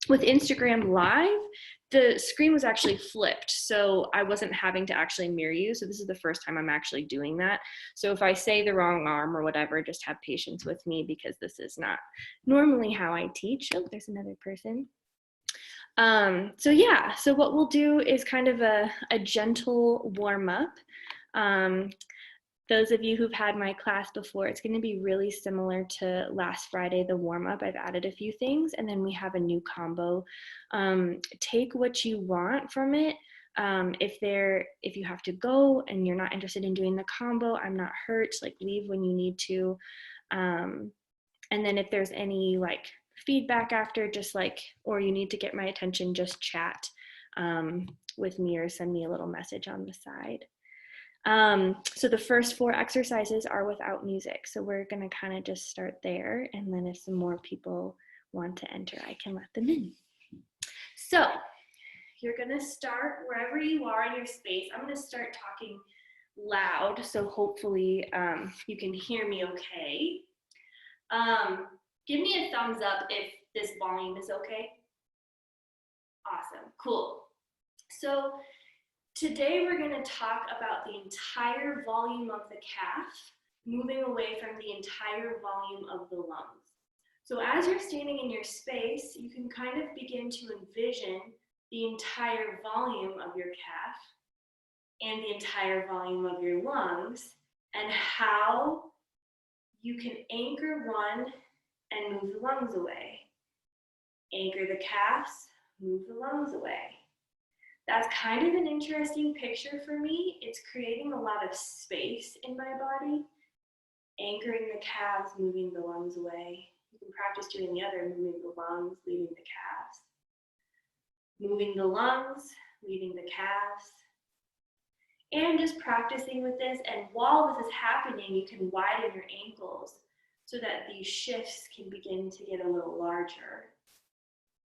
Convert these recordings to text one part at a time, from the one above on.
with Instagram Live, the screen was actually flipped, so I wasn't having to actually mirror you. So this is the first time I'm actually doing that. So if I say the wrong arm or whatever, just have patience with me because this is not normally how I teach. Oh, there's another person. So yeah, so what we'll do is kind of a gentle warm up. Those of you who've had my class before, it's going to be really similar to last Friday, the warm-up. I've added a few things, and then we have a new combo. Take what you want from it. If you have to go and you're not interested in doing the combo, I'm not hurt, like leave when you need to. And then if there's any like feedback after, just like, or you need to get my attention, just chat with me or send me a little message on the side. So the first 4 exercises are without music. So we're going to kind of just start there. And then if some more people want to enter, I can let them in. So you're going to start wherever you are in your space. I'm going to start talking loud. So hopefully you can hear me okay. Give me a thumbs up if this volume is okay. Awesome. Cool. So today we're going to talk about the entire volume of the calf, moving away from the entire volume of the lungs. So as you're standing in your space, you can kind of begin to envision the entire volume of your calf and the entire volume of your lungs and how you can anchor one and move the lungs away. Anchor the calves, move the lungs away. That's kind of an interesting picture for me. It's creating a lot of space in my body. Anchoring the calves, moving the lungs away. You can practice doing the other, moving the lungs, leaving the calves. Moving the lungs, leaving the calves. And just practicing with this. And while this is happening, you can widen your ankles so that these shifts can begin to get a little larger.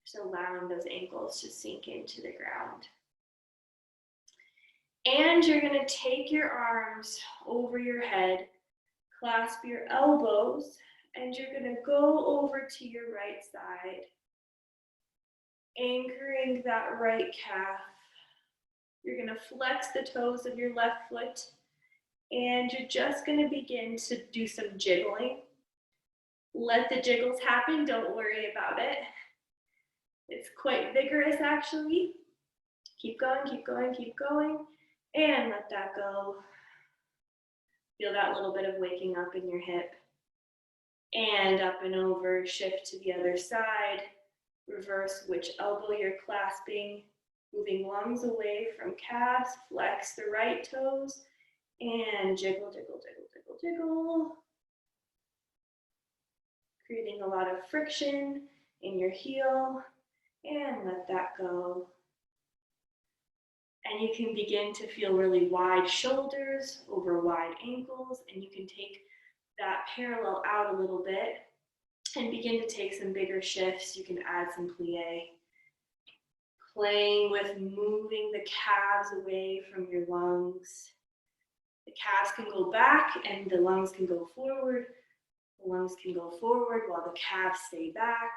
Just allowing those ankles to sink into the ground. And you're going to take your arms over your head, clasp your elbows, and you're going to go over to your right side, anchoring that right calf. You're going to flex the toes of your left foot, and you're just going to begin to do some jiggling. Let the jiggles happen, don't worry about it. It's quite vigorous actually. Keep going, keep going, keep going. And let that go. Feel that little bit of waking up in your hip. And up and over, shift to the other side. Reverse which elbow you're clasping. Moving lungs away from calves. Flex the right toes. And jiggle, jiggle, jiggle, jiggle, jiggle. Creating a lot of friction in your heel. And let that go. And you can begin to feel really wide shoulders over wide ankles, and you can take that parallel out a little bit and begin to take some bigger shifts. You can add some plie. Playing with moving the calves away from your lungs. The calves can go back and the lungs can go forward. The lungs can go forward while the calves stay back.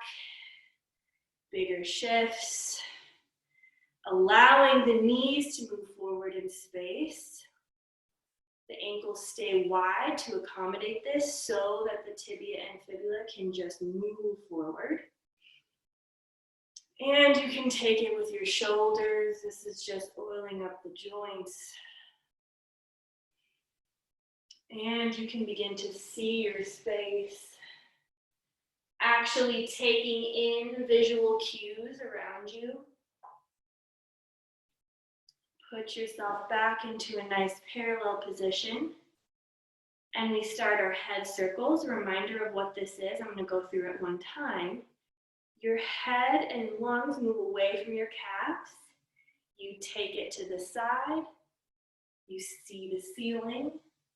Bigger shifts. Allowing the knees to move forward in space. The ankles stay wide to accommodate this so that the tibia and fibula can just move forward. And you can take it with your shoulders. This is just oiling up the joints. And you can begin to see your space. Actually taking in visual cues around you. Put yourself back into a nice parallel position. And we start our head circles. A reminder of what this is. I'm going to go through it one time. Your head and lungs move away from your calves. You take it to the side. You see the ceiling.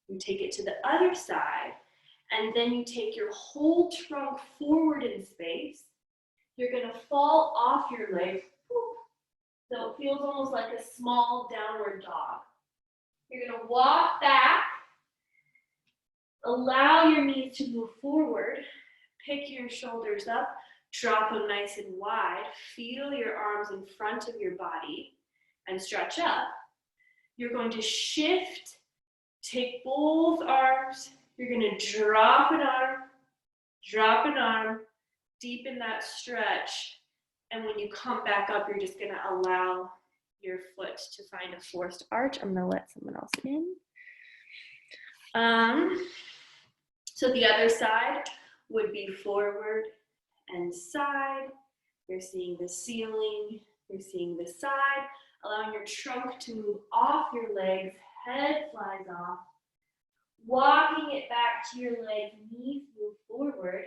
You take it to the other side. And then you take your whole trunk forward in space. You're going to fall off your legs. So it feels almost like a small downward dog. You're going to walk back. Allow your knees to move forward. Pick your shoulders up. Drop them nice and wide. Feel your arms in front of your body and stretch up. You're going to shift, take both arms. You're going to drop an arm, deepen that stretch. And when you come back up, you're just going to allow your foot to find a forced arch. I'm going to let someone else in. So the other side would be forward and side. You're seeing the ceiling, you're seeing the side, allowing your trunk to move off your legs, head flies off, walking it back to your legs, knees move forward,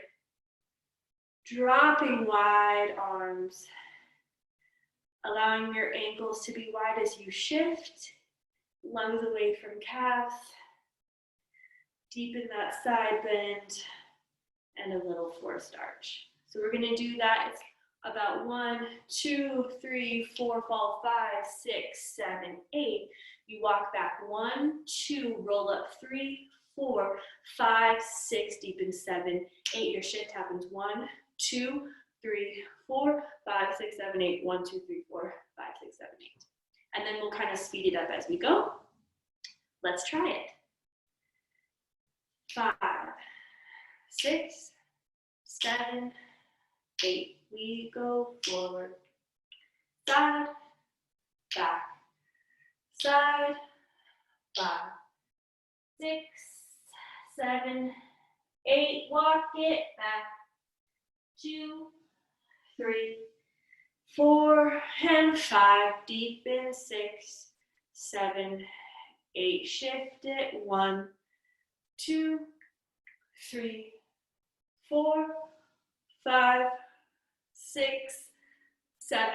dropping wide arms, allowing your ankles to be wide as you shift, lungs away from calves, deepen that side bend, and a little forced arch. So we're going to do that. It's about 1, 2, 3, 4, fall 5, 6, 7, 8. You walk back 1, 2, roll up 3, 4, 5, 6, deepen 7, 8. Your shift happens 1, 2, 3, 4, 5, 6, 7, 8. 1, 2, 3, 4, 5, 6, 7, 8. And then we'll kind of speed it up as we go. Let's try it. 5, 6, 7, 8. We go forward, side, back, side, 5, 6, 7, 8. Walk it back. 2, 3, 4, and 5. Deepen 6, 7, 8. Shift it. 1, 2, 3, 4, 5, 6, 7,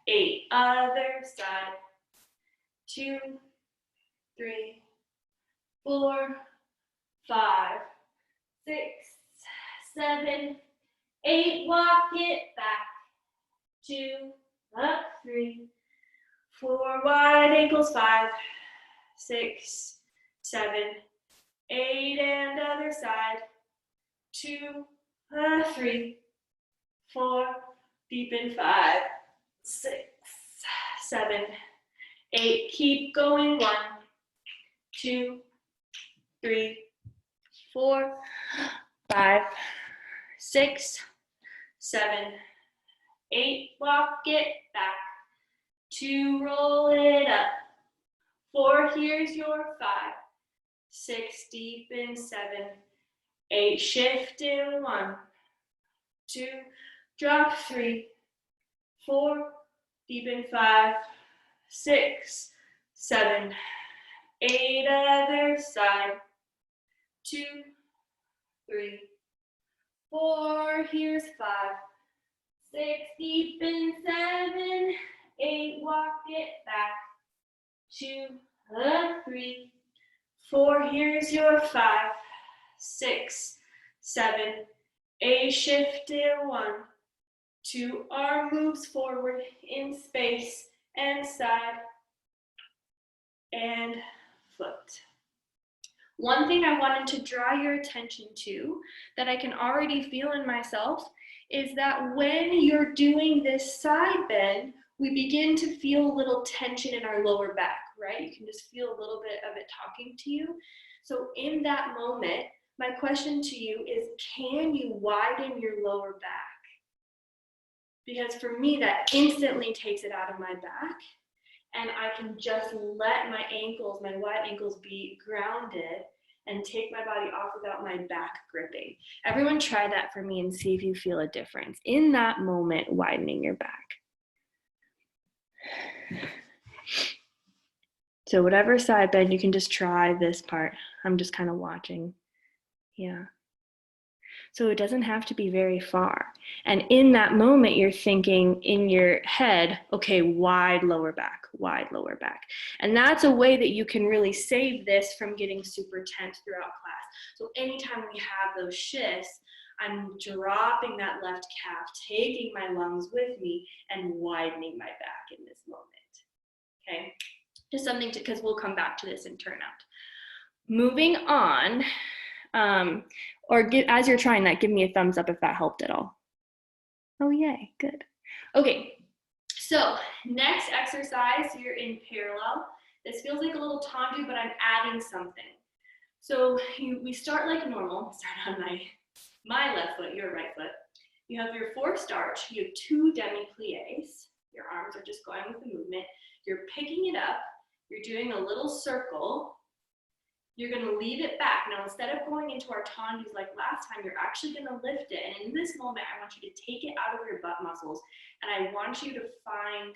8. Other side. 2, 3, 4, 5, 6, 7, 8. Walk it back. 2, up, 3, 4. Wide ankles. 5, 6, 7, 8. And other side. 2, 3, 4, deepen 5, 6, 7, 8. Keep going. 1, 2, 3, 4, 5, 6, 7, 8. Walk it back. 2, roll it up. 4, here's your 5, 6, deepen 7, 8, shift in 1, 2, drop 3, 4, deepen 5, 6, 7, 8, other side, 2, 3, 4, here's 5, 6, deepen 7, 8, walk it back, 2, 3, 4, here's your 5, 6, 7, 8, shift in 1, 2, arm moves forward in space and side and foot. One thing I wanted to draw your attention to that I can already feel in myself is that when you're doing this side bend, we begin to feel a little tension in our lower back, right? You can just feel a little bit of it talking to you. So in that moment, my question to you is, can you widen your lower back? Because for me, that instantly takes it out of my back, and I can just let my ankles, my wide ankles, be grounded and take my body off without my back gripping. Everyone try that for me and see if you feel a difference. In that moment, widening your back. So whatever side bend, you can just try this part. I'm just kind of watching. Yeah. So it doesn't have to be very far. And in that moment, you're thinking in your head, okay, wide lower back, wide lower back. And that's a way that you can really save this from getting super tense throughout class. So anytime we have those shifts, I'm dropping that left calf, taking my lungs with me, and widening my back in this moment. Okay? Just something to, because we'll come back to this in turnout. Moving on, as you're trying that, give me a thumbs up if that helped at all. Oh, yay, good. Okay, so next exercise, you're in parallel. This feels like a little tendu, but I'm adding something. So we start like normal. Start on my left foot, your right foot. You have your forced arch. You have 2 demi-pliés. Your arms are just going with the movement. You're picking it up. You're doing a little circle. You're going to leave it back. Now, instead of going into our tendus like last time, you're actually going to lift it. And in this moment, I want you to take it out of your butt muscles. And I want you to find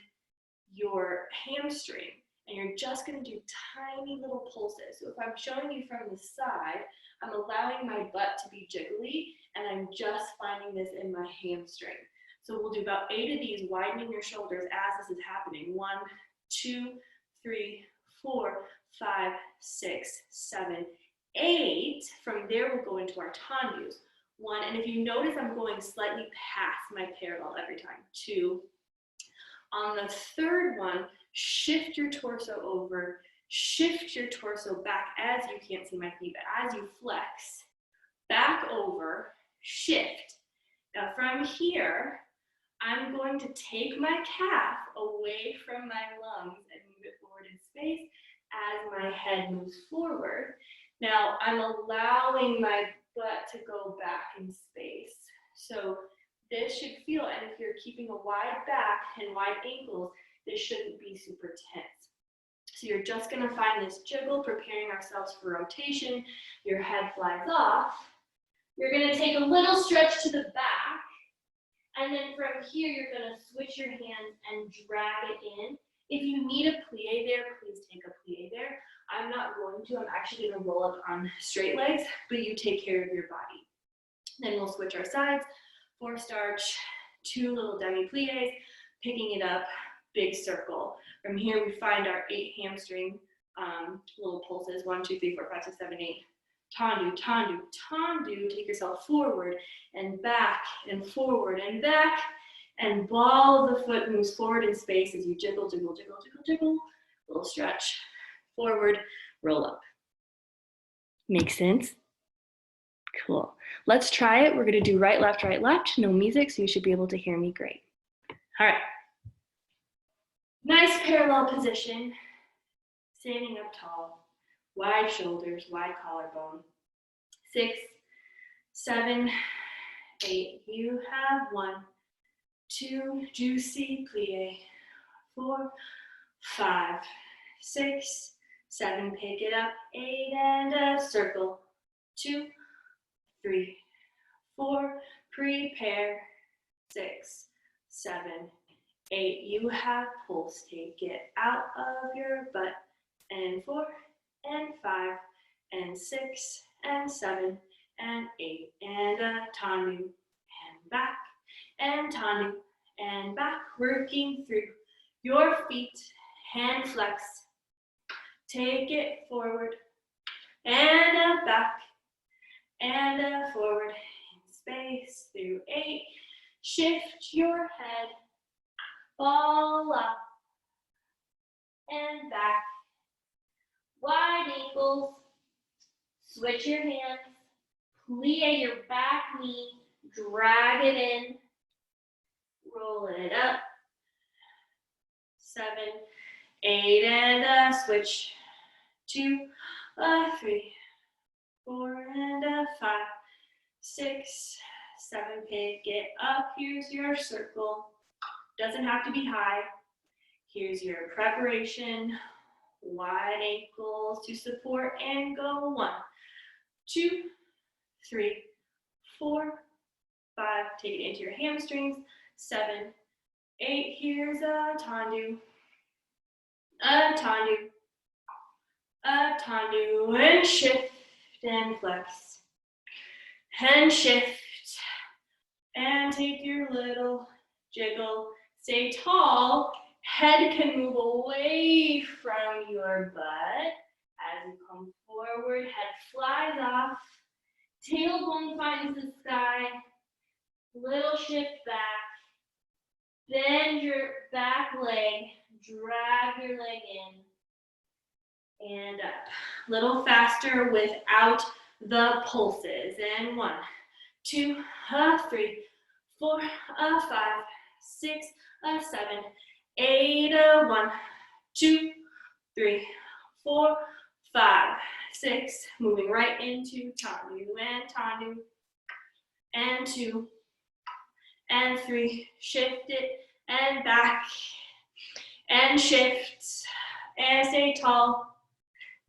your hamstring. And you're just going to do tiny little pulses. So if I'm showing you from the side, I'm allowing my butt to be jiggly, and I'm just finding this in my hamstring. So we'll do about 8 of these, widening your shoulders as this is happening. 1, 2, 3, 4, 5, 6, 7, 8. From there, we'll go into our tendus. 1, and if you notice, I'm going slightly past my parallel every time. 2. On the third one, shift your torso over, shift your torso back as you can't see my feet, but as you flex, back over, shift. Now from here, I'm going to take my calf away from my lungs and move it forward in space as my head moves forward. Now I'm allowing my butt to go back in space. So this should feel, and if you're keeping a wide back and wide ankles, this shouldn't be super tense. So you're just going to find this jiggle, preparing ourselves for rotation. Your head flies off. You're going to take a little stretch to the back. And then from here, you're going to switch your hands and drag it in. If you need a plie there, please take a plie there. I'm not going to. I'm actually going to roll up on straight legs, but you take care of your body. Then we'll switch our sides. Forced arch, 2 little demi-pliés, picking it up, big circle. From here, we find our 8 hamstring little pulses. 1, 2, 3, 4, 5, 6, 7, 8. Tendu, tendu, tendu. Take yourself forward and back and forward and back. And ball of the foot moves forward in space as you jiggle, jiggle, jiggle, jiggle, jiggle. Little stretch. Forward, roll up. Make sense? Cool. Let's try it. We're going to do right, left, no music, so you should be able to hear me great. All right. Nice parallel position. Standing up tall. Wide shoulders, wide collarbone. 6, 7, 8. You have 1, 2, juicy plie. 4, 5, 6, 7. Pick it up. 8 and a circle. 2, 3, 4, prepare. 6, 7, 8. You have pulse. Take it out of your butt. And 4, and 5, and 6, and 7, and 8. And a tendu, and back, and tendu, and back. Working through your feet. Hand flex. Take it forward, and a back. And a forward in space through 8. Shift your head, ball up, and back. Wide ankles, switch your hands, plie your back knee, drag it in, roll it up. 7, 8, and a switch. 2, 3, 4, and a 5, 6, 7. Pick it up. Here's your circle. Doesn't have to be high. Here's your preparation. Wide ankles to support and go. 1, 2, 3, 4, 5. Take it into your hamstrings. 7, 8. Here's a tendu, and shift and flex, and shift, and take your little jiggle. Stay tall. Head can move away from your butt as you come forward. Head flies off. Tailbone finds the sky. Little shift back. Bend your back leg. Drag your leg in. And up. Little faster without the pulses. And 1, 2, 3, 4, 5, 6, 7, 8, 1, 2, 3, 4, 5, 6. Moving right into tendu and tendu. And 2, and 3. Shift it and back. And shift. And stay tall.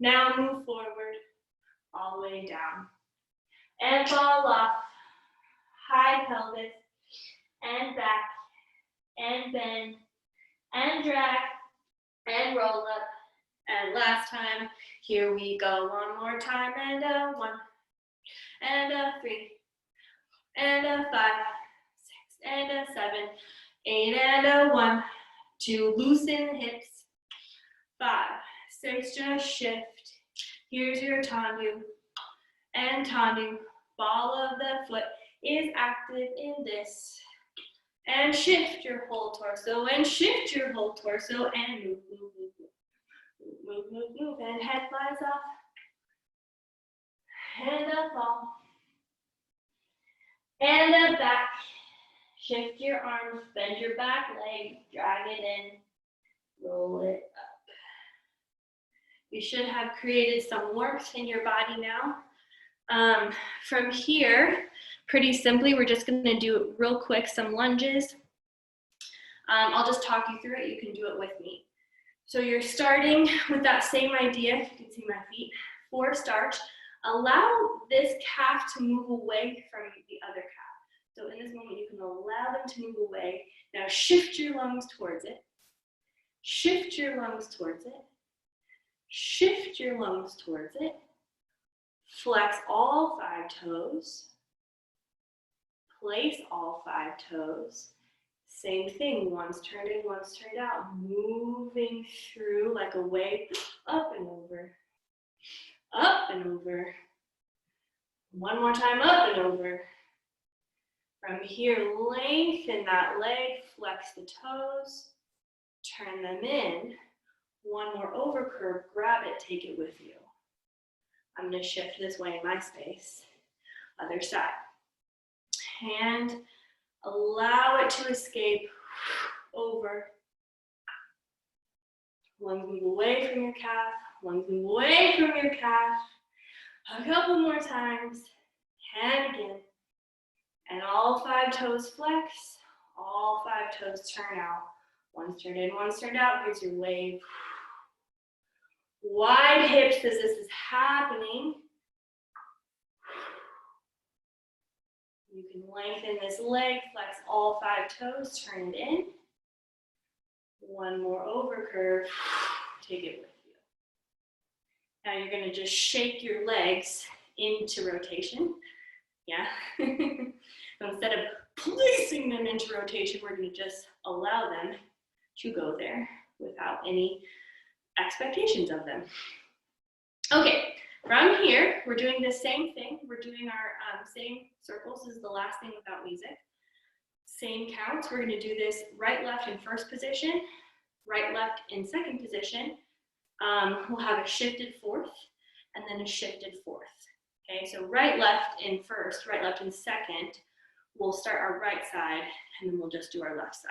Now move forward. All the way down. And fall off. High pelvis. And back. And bend. And drag. And roll up. And last time. Here we go. One more time. And a 1. And a 3. And a 5. 6. And a 7. 8. And a 1. 2. Loosen the hips. 5. 6. Just shift. Here's your tendu. And tendu. Ball of the foot is active in this. And shift your whole torso. And shift your whole torso. And move, move, move, move. Move, move, move. And head flies off. And a fall. And a back. Shift your arms. Bend your back leg. Drag it in. Roll it up. You should have created some warmth in your body now. From here, pretty simply, we're just going to do real quick some lunges. I'll just talk you through it. You can do it with me. So you're starting with that same idea. You can see my feet. For start, allow this calf to move away from the other calf. So in this moment, you can allow them to move away. Now shift your lungs towards it. Shift your lungs towards it. Shift your lungs towards it. Flex all 5 toes. Place all 5 toes. Same thing, one's turned in, one's turned out. Moving through like a wave, up and over. Up and over. One more time, up and over. From here, lengthen that leg, flex the toes, turn them in. One more over curve, grab it, take it with you. I'm going to shift this way in my space. Other side. Hand, allow it to escape over. Lungs move away from your calf. Lungs move away from your calf. A couple more times. And again. And all 5 toes flex. All 5 toes turn out. One's turned in, one's turned out. Here's your wave. Wide hips as this is happening. You can lengthen this leg, flex all 5 toes, turn it in. One more over curve. Take it with you. Now you're going to just shake your legs into rotation. Yeah. So instead of placing them into rotation, we're going to just allow them to go there without any expectations of them. Okay, from here, we're doing the same thing. We're doing our same circles. This is the last thing without music. Same counts. We're going to do this right, left in first position, right, left in second position. We'll have a shifted fourth and then a shifted fourth. Okay, so right, left in first, right, left in second. We'll start our right side and then we'll just do our left side.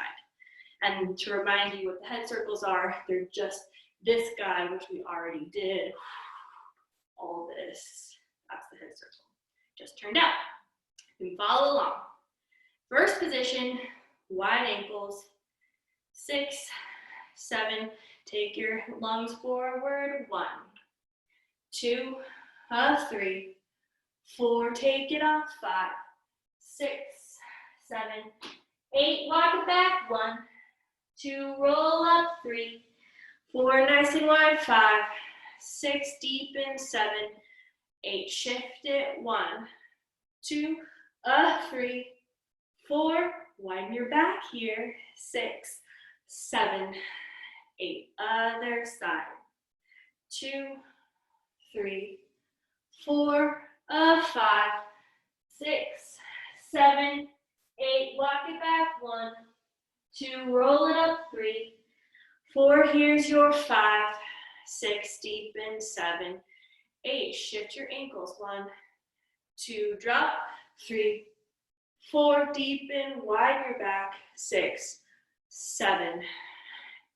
And to remind you what the head circles are, they're just this guy, which we already did. All this, that's the head circle. Just turned out. You can follow along. First position, wide ankles. 6, 7, take your lungs forward. 1, 2, 3, 4, take it off. 5, 6, 7, 8, walk it back. 1, 2, roll up. 3, 4, nice and wide. 5, 6, deepen. 7, 8, shift it. 1, 2, 3, 4, widen your back here. 6, 7, 8, other side. 2, 3, 4, 5, 6, 7, 8, walk it back. 1, 2, roll it up. 3, 4, here's your 5, 6, deepen. 7, 8, shift your ankles. 1, 2, drop. 3, 4, deepen, widen your back, 6, 7,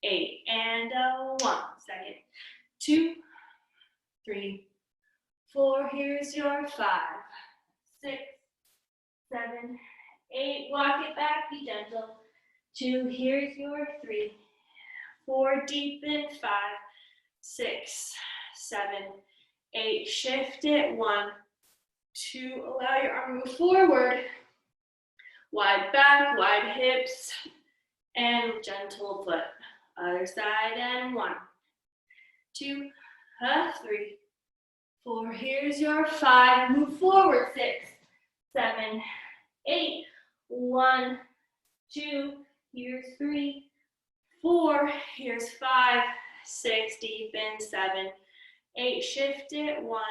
8, and 1. Second, 2, 3, 4, here's your 5, 6, 7, 8, walk it back, be gentle. 2, here's your 3, 4, deepen, 5, 6, 7, 8, shift it, 1, 2, allow your arm to move forward, wide back, wide hips, and gentle foot. Other side, and 1, 2, 3, 4, here's your 5, move forward, 6, 7, 8, 1, 2, here's 3, 4, here's 5, 6, deepen, 7, 8, shift it, 1,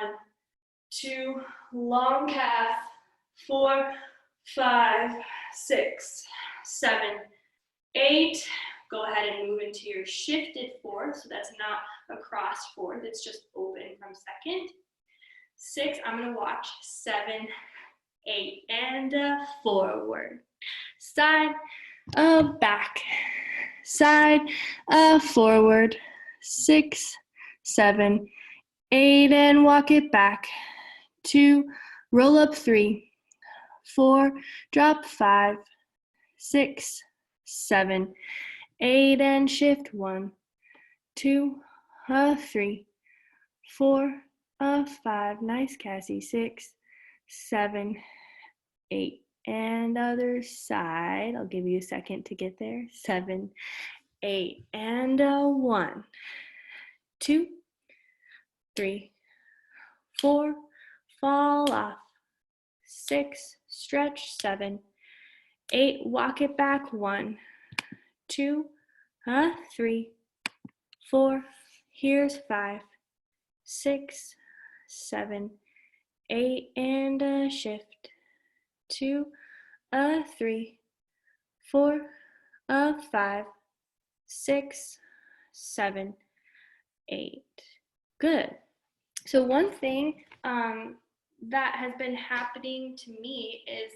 2, long calf, 4, 5, 6, 7, 8, go ahead and move into your shifted 4th, so that's not a cross 4th, it's just open from 2nd, 6, I'm going to watch, 7, 8, and forward, side, back, side, forward, 6, 7, 8, and walk it back, 2, roll up 3, 4, drop 5, 6, 7, 8, and shift 1, 2, 3, 4, 5, nice Cassie, 6, 7, 8, and other side, I'll give you a second to get there, 7, 8, and 1, 2, 3, 4, fall off, 6, stretch, 7, 8, walk it back, 1, 2, 3, 4, here's 5, 6, 7, 8, and shift, 2, 3, 4, 5, 6, 7, 8. Good. So one thing that has been happening to me is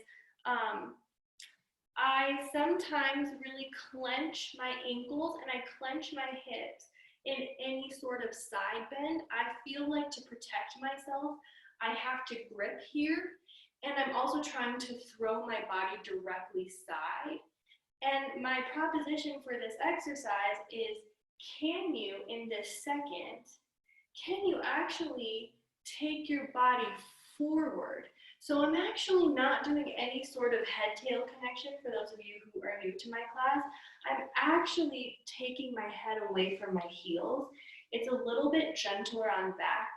I sometimes really clench my ankles and I clench my hips in any sort of side bend. I feel like to protect myself, I have to grip here, and I'm also trying to throw my body directly side. And my proposition for this exercise is, can you, in this second, can you actually take your body forward? So I'm actually not doing any sort of head-tail connection for those of you who are new to my class. I'm actually taking my head away from my heels. It's a little bit gentler on back.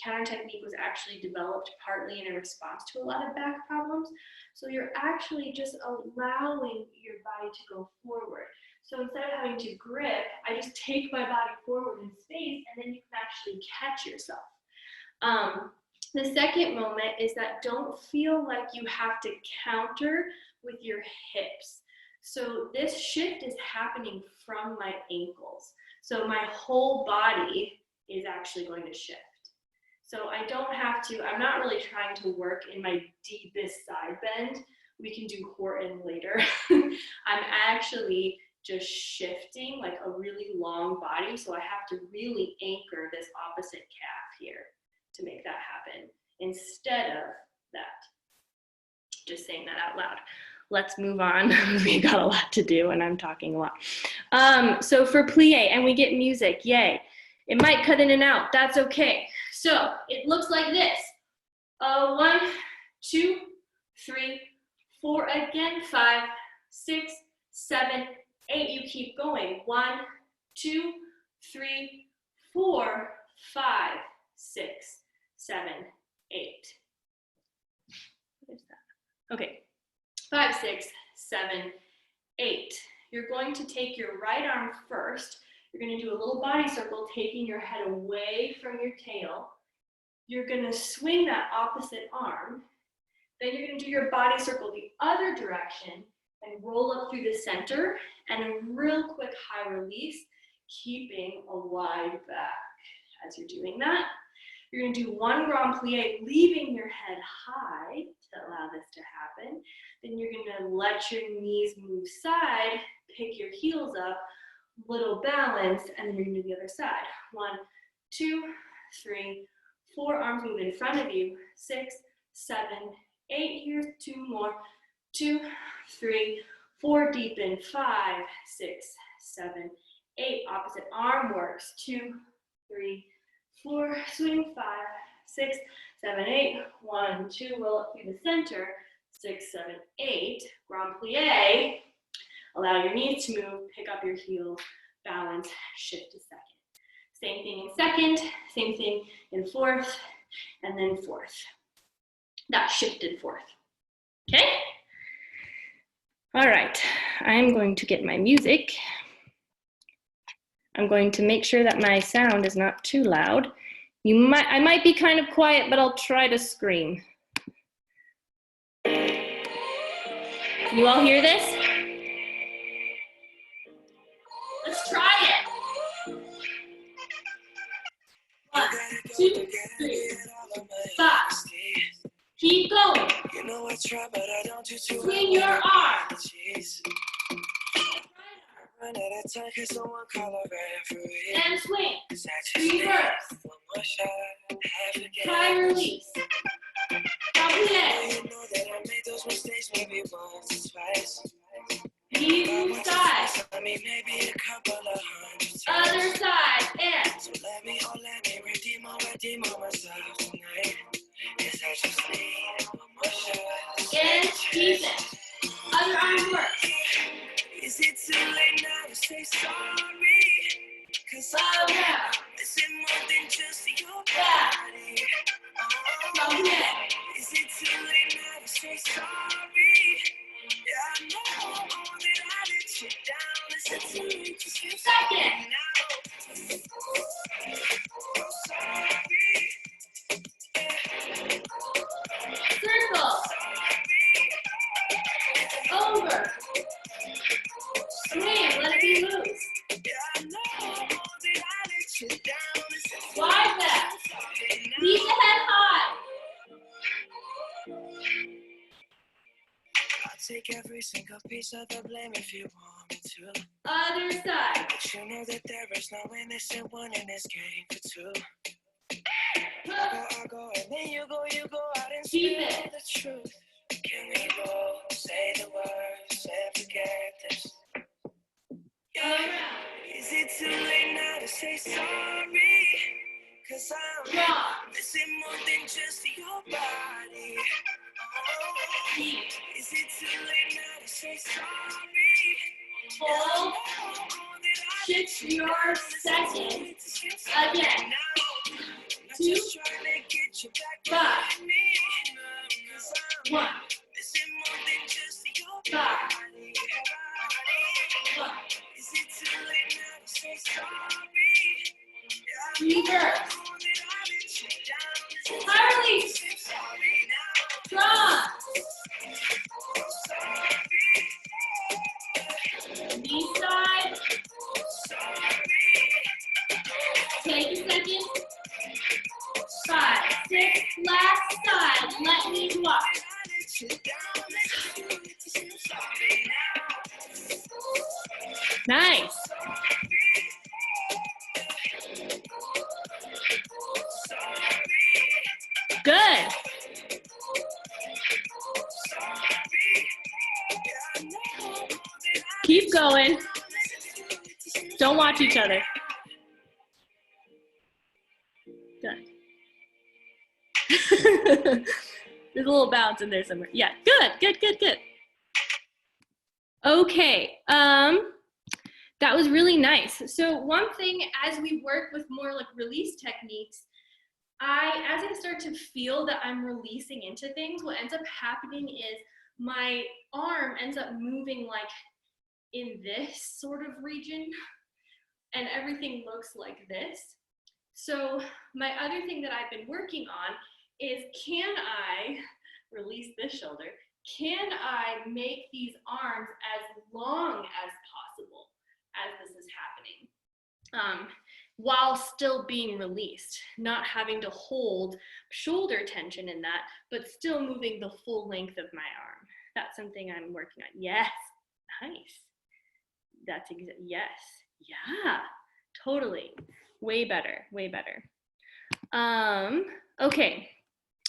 Counter technique was actually developed partly in a response to a lot of back problems. So you're actually just allowing your body to go forward. So instead of having to grip, I just take my body forward in space, and then you can actually catch yourself. The second moment is that don't feel like you have to counter with your hips. So this shift is happening from my ankles. So my whole body is actually going to shift. So I don't have to, I'm not really trying to work in my deepest side bend. We can do Horton later. I'm actually just shifting like a really long body. So I have to really anchor this opposite calf here to make that happen instead of that. Just saying that out loud. Let's move on. We got a lot to do and I'm talking a lot. So for plie, and we get music, yay. It might cut in and out, that's okay. So it looks like this. 1, 2, 3, 4, again, 5, 6, 7, 8, you keep going. 1, 2, 3, 4, 5, 6, 7, 8. What is that? Okay, 5, 6, 7, 8. You're going to take your right arm first. You're going to do a little body circle, taking your head away from your tail. You're going to swing that opposite arm. Then you're going to do your body circle the other direction and roll up through the center, and a real quick high release, keeping a wide back as you're doing that. You're gonna do one grand plie, leaving your head high to allow this to happen. Then you're gonna let your knees move side, pick your heels up, little balance, and then you're gonna do the other side. 1, 2, 3, 4, arms move in front of you. 6, 7, 8, here's 2 more. 2, 3, 4, deepen. 5, 6, 7, 8, opposite arm works. 2, 3, 4, swing. 5, 6, 7, 8, 1, 2, roll up through the center. 6, 7, 8, grand plie. Allow your knees to move, pick up your heels, balance, shift to second. Same thing in second, same thing in fourth, and then fourth. That shifted fourth. Okay? All right, I'm going to get my music. I'm going to make sure that my sound is not too loud. I might be kind of quiet, but I'll try to scream. You all hear this? Let's try it. 1, 2, 3, 5. Keep going. Swing your arms. And swing. Reverse. Try release. Plie. Knees move side. Other side. And. So let me redeem myself tonight. And deepen. Other arm work. Is it too late now to say sorry? Cause this is more than just your body. Is it too late now to say sorry? Yeah, I know that I let you down. Is it too late to say second? Circle. Over. Swing, let it be loose. Wide back. Keep the head high. I'll take every single piece of the blame if you want me to. Other side. But you know that there is no innocent one in this game for two. I go, and then you go out and spill the truth. Can we both say the words and forget this? Yeah. Is it too late now to say sorry? Cause I'm missing more than just your body. Oh, is it too late now to say sorry? Hold. Shift your second. Again. 2, 5. 1. 5. 1. Reverse. Harley. Strong. Knee side. Take a second. 5, 6, last side. Let me walk. Nice. Good. Keep going. Don't watch each other. Good. There's a little bounce in there somewhere. Yeah, good. Okay, that was really nice. So one thing as we work with more like release techniques, as I start to feel that I'm releasing into things, what ends up happening is my arm ends up moving like in this sort of region and everything looks like this. So my other thing that I've been working on is, can I release this shoulder? Can I make these arms as long as possible as this is happening? while still being released, not having to hold shoulder tension in that, but still moving the full length of my arm. That's something I'm working on. Yes, nice. That's yes, yeah, totally. Way better, way better. Okay,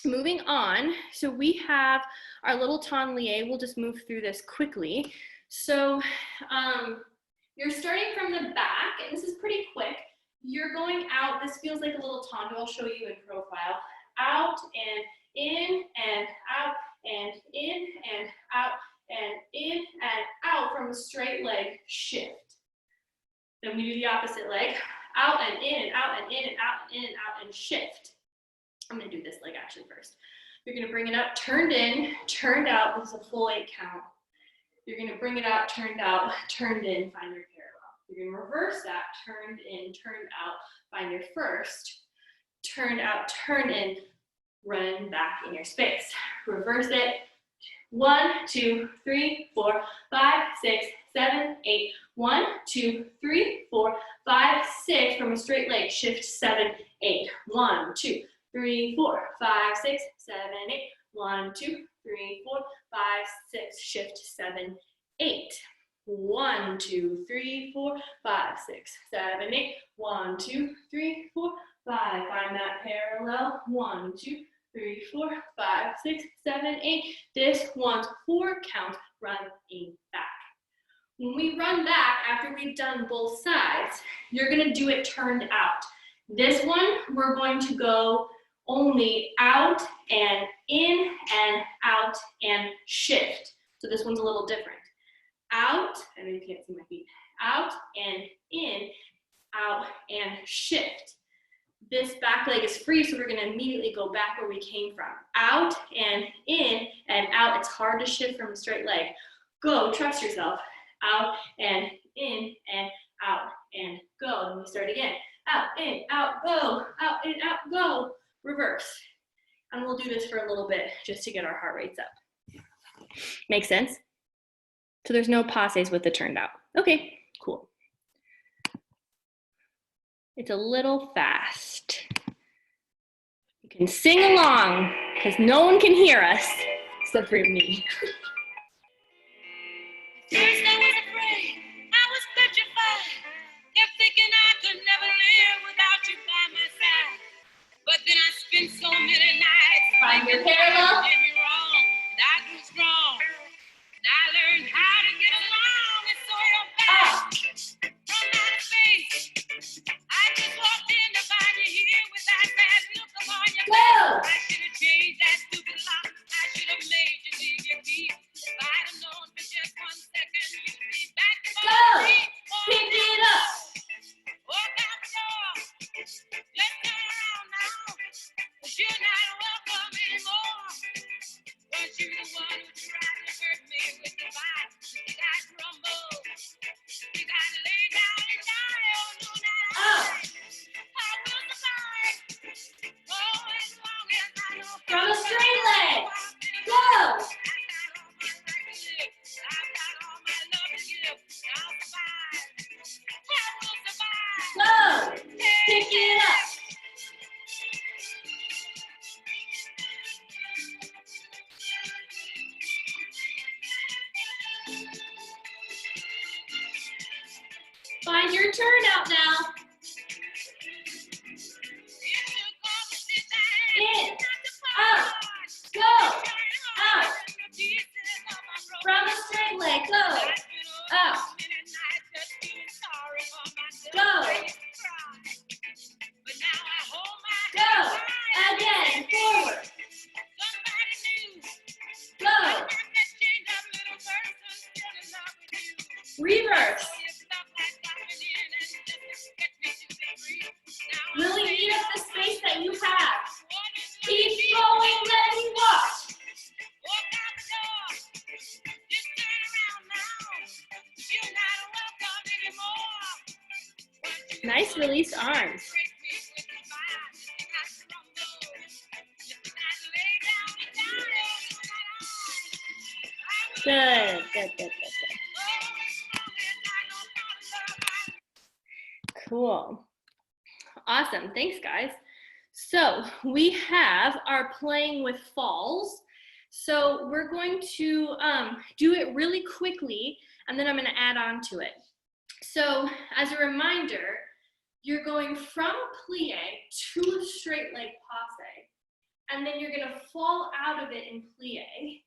moving on. So we have our little tablier. We'll just move through this quickly. So you're starting from the back, and this is pretty quick. You're going out. This feels like a little tondo. I'll show you in profile. Out and in and out and in and out and in and out from a straight leg shift. Then we do the opposite leg. Out and in and out and in and out and in and out and shift. I'm going to do this leg actually first. You're going to bring it up, turned in, turned out. This is a full 8 count. You're going to bring it out, turned in, find your parallel. You're going to reverse that, turned in, turned out, find your first, turned out, turn in, run back in your space. Reverse it. 1, 2, 3, 4, 5, 6, 7, 8. 1, 2, 3, 4, 5, 6. From a straight leg, shift 7, 8. 1, 2, 3, 4, 5, 6, 7, 8. 1, 2, 3, 4, 5, 6. Shift 7, 8. 1, 2, 3, 4, 5, 6, 7, 8. 1, 2, 3, 4, 5. Find that parallel. 1, 2, 3, 4, 5, 6, 7, 8. This one's 4 count, running back. When we run back after we've done both sides, you're gonna do it turned out. This one, we're going to go only out and in and out and shift. So this one's a little different. Out, I know you can't see my feet, out and in, out and shift. This back leg is free, so we're gonna immediately go back where we came from. Out and in and out. It's hard to shift from a straight leg. Go, trust yourself. Out and in and out and go. And we start again. Out, in, out, go. Out, in, out, go. Reverse. And we'll do this for a little bit just to get our heart rates up. Make sense? So there's no passes with the turned out. Okay, cool. It's a little fast. You can sing along because no one can hear us except for me. First I was afraid, I was petrified, kept thinking I could never live without you by my side. But then I spent so many nights Find your parallel. did me wrong, and I grew strong. And I learned how to get along, and so you're back from outer space. I just walked in to find you here with that bad look upon your face. I should have changed that stupid lock. I should have made you leave your feet. If I'd have known for just 1 second, you'd be back to my feet. Pick it up. Walk out the door. Let's turn around now. 'Cause you're not welcome anymore. Was you the one who tried to hurt me with the vibe? You got crumble. You gotta lay down and die. Oh, no, not I. I will survive. Oh, as long as I know. From a straight leg. Go. I got all my life to live. I've got all my love to give. I'll survive. I will survive. Go. Pick it up. Find your turnout now. In, out, go, out. From a straight leg, go, out, go, go, again, forward, go, reverse. Really eat up the space that you have. Keep going, let me watch. Nice released arms. Good, good, good, good, good. Cool. Awesome, thanks guys. So we have our playing with falls. So we're going to do it really quickly, and then I'm going to add on to it. So as a reminder, you're going from plie to a straight leg passe, and then you're going to fall out of it in plie.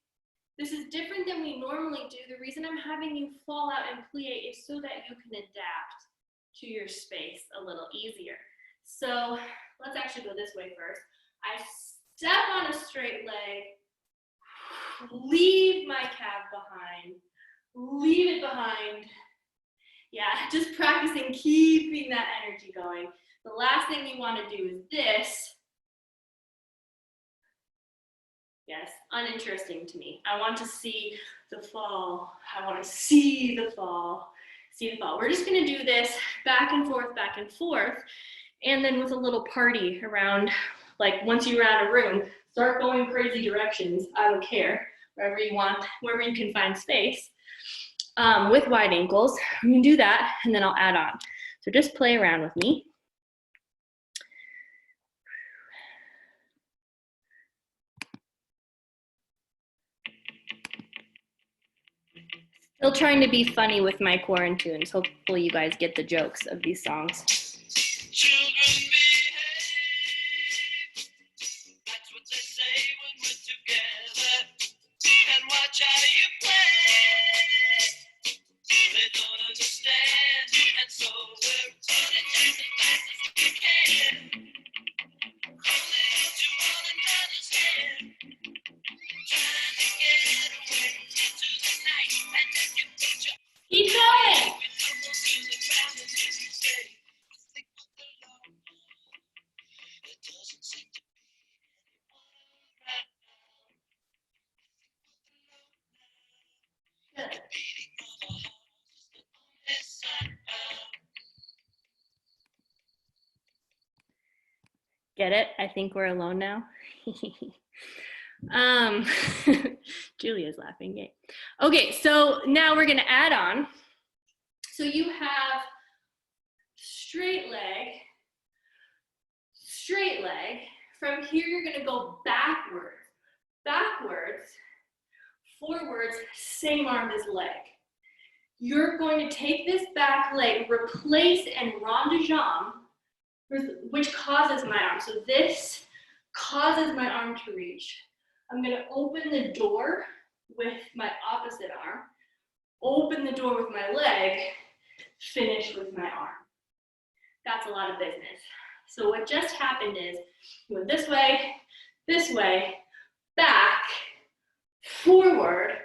This is different than we normally do. The reason I'm having you fall out in plie is so that you can adapt to your space a little easier. So let's actually go this way first. I step on a straight leg, leave my calf behind, leave it behind. Yeah, just practicing keeping that energy going. The last thing you want to do is this. Yes, uninteresting to me. I want to see the fall. I want to see the fall. See the fall. We're just going to do this back and forth, and then with a little party around, like once you're out of room, start going crazy directions. I don't care, wherever you want, wherever you can find space. With wide ankles, you can do that, and then I'll add on. So just play around with me. Still trying to be funny with my quarantunes. Hopefully you guys get the jokes of these songs. Children behave. That's what they say when we're together. And watch how you play. They don't understand, and so we're running as fast as we can. Holding on to one another's hand. Trying to get away into the night. And then you put your Keep going. Good. Get it? I think we're alone now. Julia's laughing. Yay. Okay, so now we're gonna add on. So you have straight leg. From here, you're gonna go backwards, forwards, same arm as leg. You're going to take this back leg, replace and rond de jambe, which causes my arm. So this causes my arm to reach. I'm gonna open the door with my opposite arm, open the door with my leg, finish with my arm. That's a lot of business. So what just happened is, you went this way, back, forward,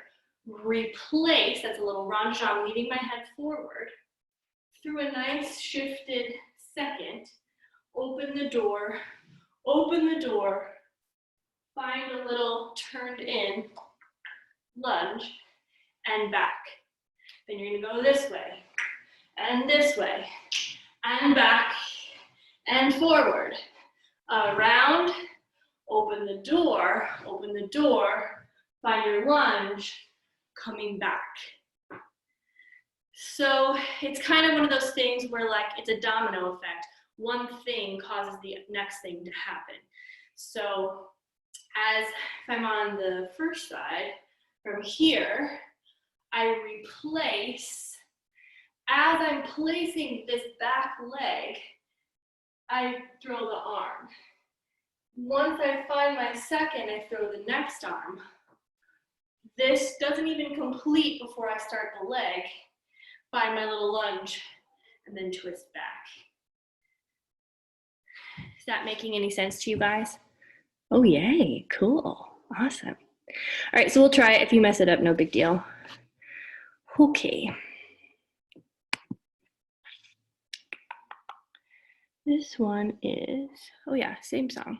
replace, that's a little rond de jambe, leading my head forward, through a nice shifted second, open the door, find a little turned in lunge, and back. Then you're gonna go this way, and back, and forward. Around, open the door, find your lunge, coming back. So it's kind of one of those things where like it's a domino effect. One thing causes the next thing to happen. So if I'm on the first side, from here, I replace. As I'm placing this back leg, I throw the arm. Once I find my second, I throw the next arm. This doesn't even complete before I start the leg. Find my little lunge, and then twist back. Is that making any sense to you guys? Oh, yay, cool, awesome. All right, so we'll try it. If you mess it up, no big deal. Okay. This one is, oh yeah, same song.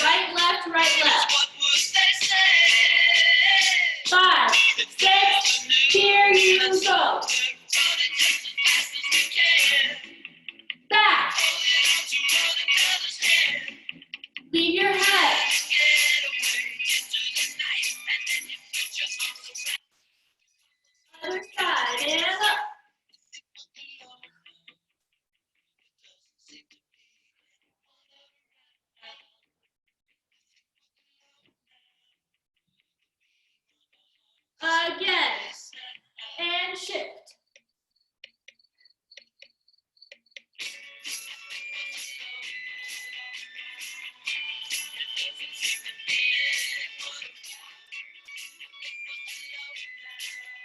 Right, left, right, left. 5, 6, here you go. Back. Leave your head.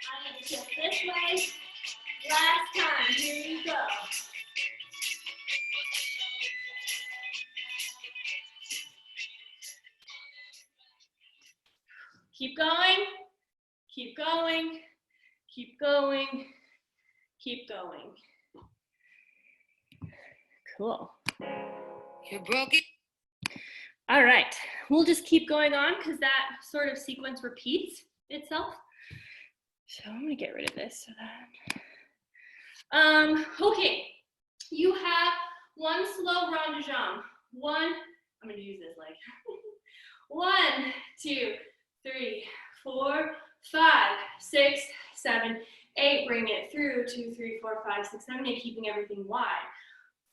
I'm gonna shift this way. Last time, here you go. Keep going, keep going, keep going, keep going. Cool. You broke it. All right, we'll just keep going on because that sort of sequence repeats itself. So I'm gonna get rid of this so that, okay, you have one slow rond de jambe. I'm gonna use this leg. 1, 2, 3, 4, 5, 6, 7, 8. Bring it through. 2, 3, 4, 5, 6, 7, 8. Keeping everything wide.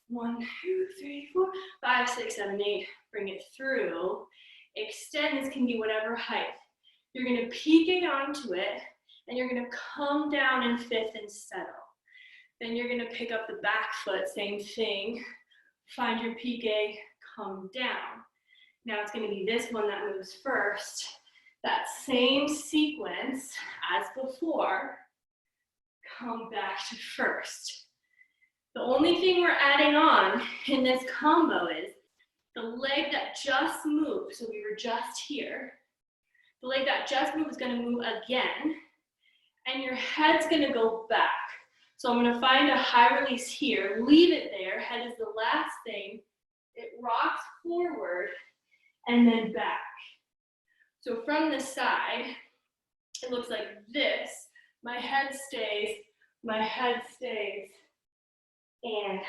1, 2, 3, 4, 5, 6, 7, 8. Bring it through. Extend. This can be whatever height. You're going to peek it onto it, and you're going to come down in fifth and settle. Then you're going to pick up the back foot. Same thing. Find your piqué. Come down. Now it's going to be this one that moves first. That same sequence as before. Come back to first. The only thing we're adding on in this combo is the leg that just moved. So we were just here. The leg that just moved is going to move again. And your head's going to go back. So I'm going to find a high release here. Leave it there. Head is the last thing. It rocks forward. And then back. So from the side, it looks like this. My head stays, and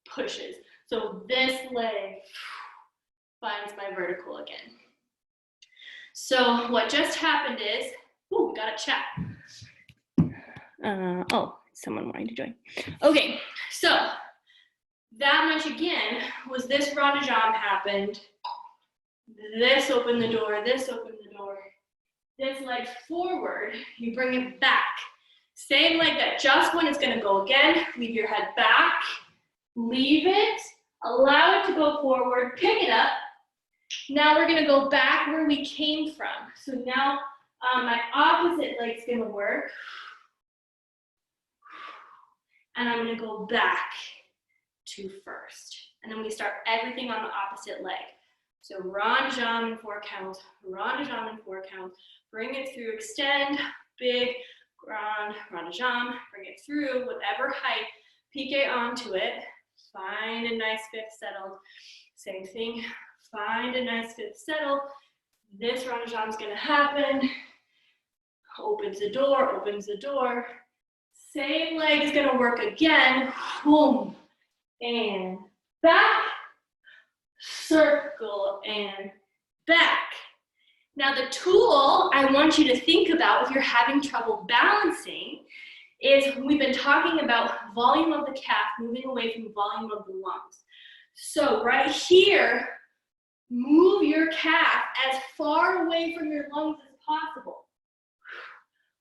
pushes. So this leg finds my vertical again. So what just happened is, we got a chat. Someone wanting to join. Okay, so that much again was this rond de jambe happened. This opened the door, this opened the door. This leg forward, you bring it back. Same leg that just went is gonna go again. Leave your head back, leave it, allow it to go forward, pick it up. Now we're gonna go back where we came from. So now my opposite leg's gonna work. And I'm gonna go back to first. And then we start everything on the opposite leg. So rond de jambe in 4 counts, rond de jambe in 4 counts, bring it through, extend, big, rond de jambe, bring it through, whatever height, piqué onto it, find a nice fifth settled. Same thing, find a nice fifth settled. This rond de jambe is gonna happen. Opens the door. Same leg is gonna work again, boom, and back. Circle and back. Now the tool I want you to think about if you're having trouble balancing is we've been talking about volume of the calf moving away from volume of the lungs. So right here, move your calf as far away from your lungs as possible.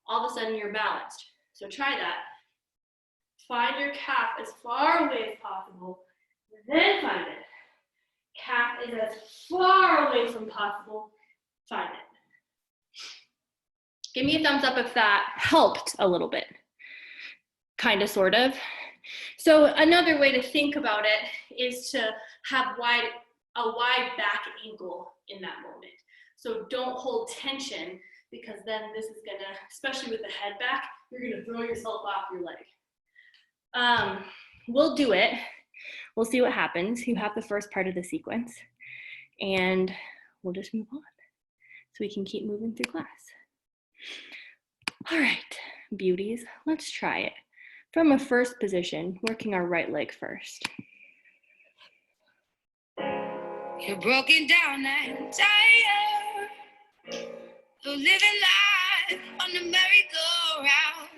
All of a sudden you're balanced. So try that. Find your calf as far away as possible, then find it. Calf is as far away from possible. Find it. Give me a thumbs up if that helped a little bit. Kind of, sort of. So another way to think about it is to have a wide back ankle in that moment. So don't hold tension because then this is gonna, especially with the head back, you're gonna throw yourself off your leg. We'll do it. We'll see what happens. You have the first part of the sequence and we'll just move on so we can keep moving through class. All right, beauties, let's try it. From a first position, working our right leg first. You're broken down and tired of living life on the merry-go-round.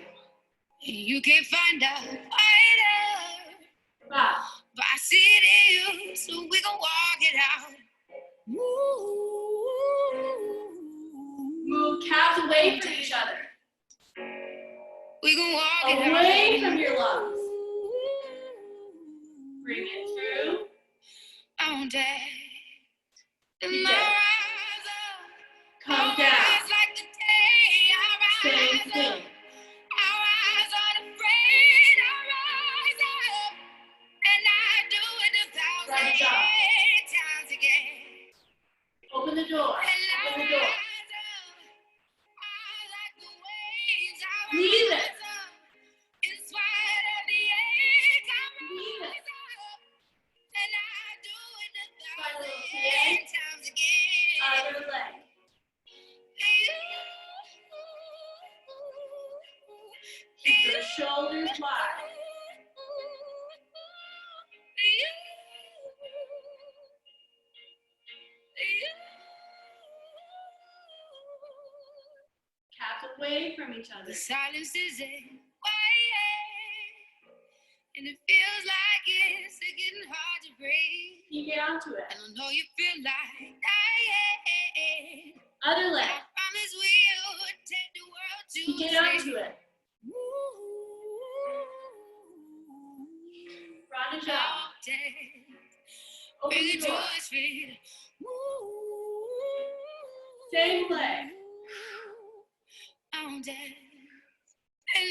You can't find a fighter. Wow. But I see it in you, so we gon' walk it out. Move calves away from each other. We gon' walk it out. Away from your lungs. Bring it through. I'm dead. Be dead. door. Open the door. Leave it. Leave it. Other leg. Keep your shoulders wide. Calves away from each other. The silence is a quiet, and it feels like it's getting hard to breathe. You get onto it. And I know you feel like dying. Other leg. I promise we'll take the world to You get onto it. Round and jump. Open the door. Same leg. And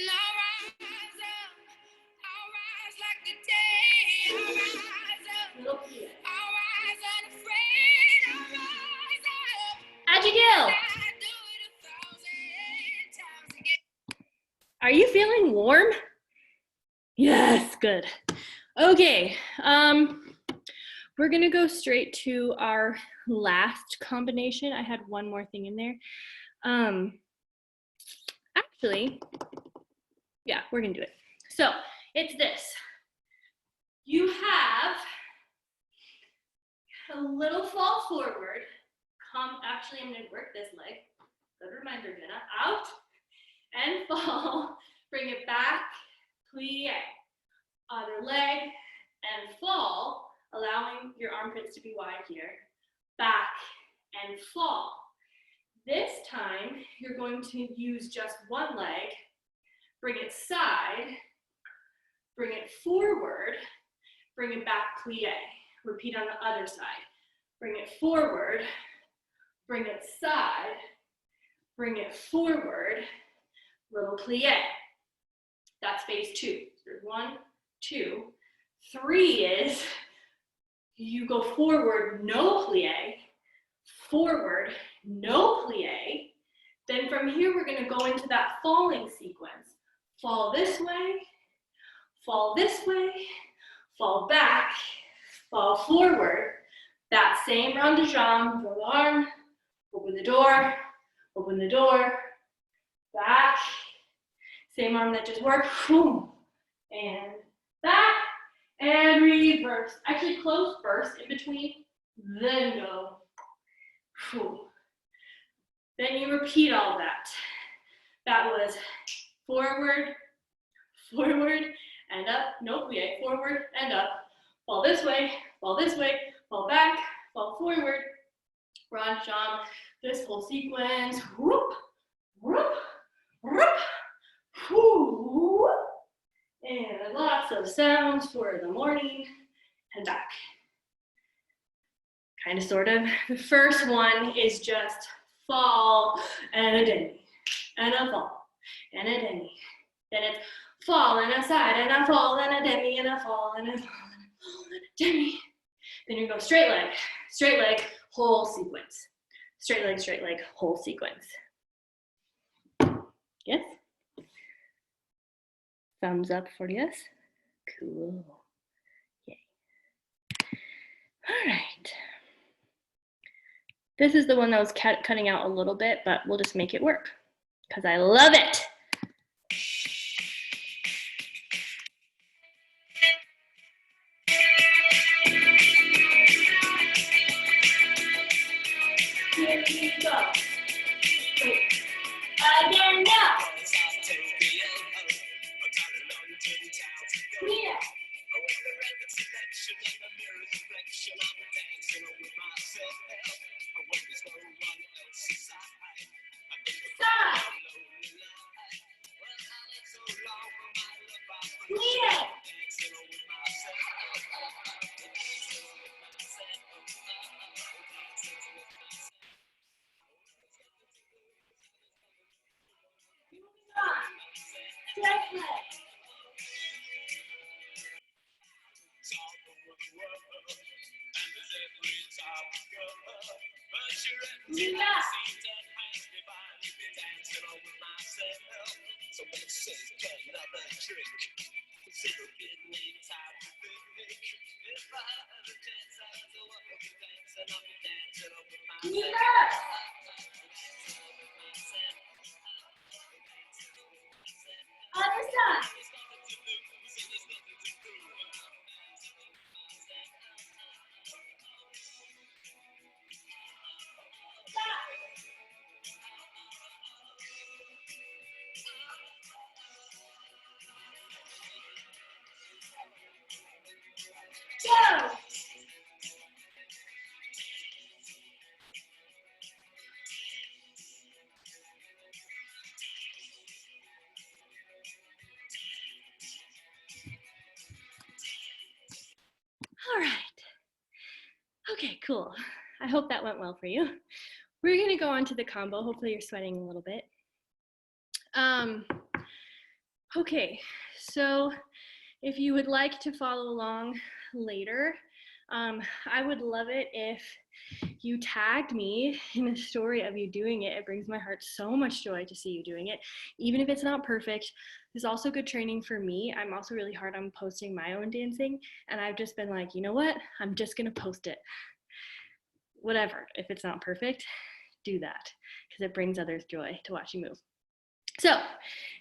I'll rise up. I'll rise like the day. I'll rise up. Little plie. I'll rise unafraid. I'll rise up. Agile. I do it 1,000 times again. Are you feeling warm? Yes, good. Okay, we're gonna go straight to our last combination. I had one more thing in there. Actually, yeah, we're gonna do it. So it's this. You have a little fall forward. Actually, I'm gonna work this leg. Good reminder, Jenna. Out and fall. Bring it back, plie. Other leg and fall, allowing your armpits to be wide here. Back and fall. This time, you're going to use just one leg, bring it side, bring it forward, bring it back, plie. Repeat on the other side. Bring it forward, bring it side, bring it forward, little plie. That's phase 2. There's 1, 2. 3 is you go forward, no plie, forward, no plie. Then from here, we're gonna go into that falling sequence. Fall this way, fall this way, fall back, fall forward. That same round de jambe, throw the arm, open the door, back. Same arm that just worked, and back, and reverse. Actually close first in between, then go. Then you repeat all that. That was forward, and up, no plie, forward and up. Fall this way, fall back, fall forward, round jump, this whole sequence, whoop, whoop, whoop, whoop. And lots of sounds for the morning and back. Kind of, sort of. The first one is just fall and a demi, and a fall, and a demi. Then it's fall and a side, and a fall, and a demi, and a fall, and a fall, and a fall, and a demi. Then you go straight leg, whole sequence. Straight leg, whole sequence. Yes? Thumbs up for yes? Cool. Yay. All right. This is the one that was cutting out a little bit, but we'll just make it work because I love it. Here we go. Again, now. Yeah. Stop. Yeah. All right. Okay, cool. I hope that went well for you. We're gonna go on to the combo. Hopefully you're sweating a little bit. Okay, so if you would like to follow along later, I would love it if you tagged me in a story of you doing it. It brings my heart so much joy to see you doing it, even if it's not perfect. It's also good training for me. I'm also really hard on posting my own dancing, and I've just been like, you know what? I'm just gonna post it. Whatever, if it's not perfect, do that, because it brings others joy to watch you move. So,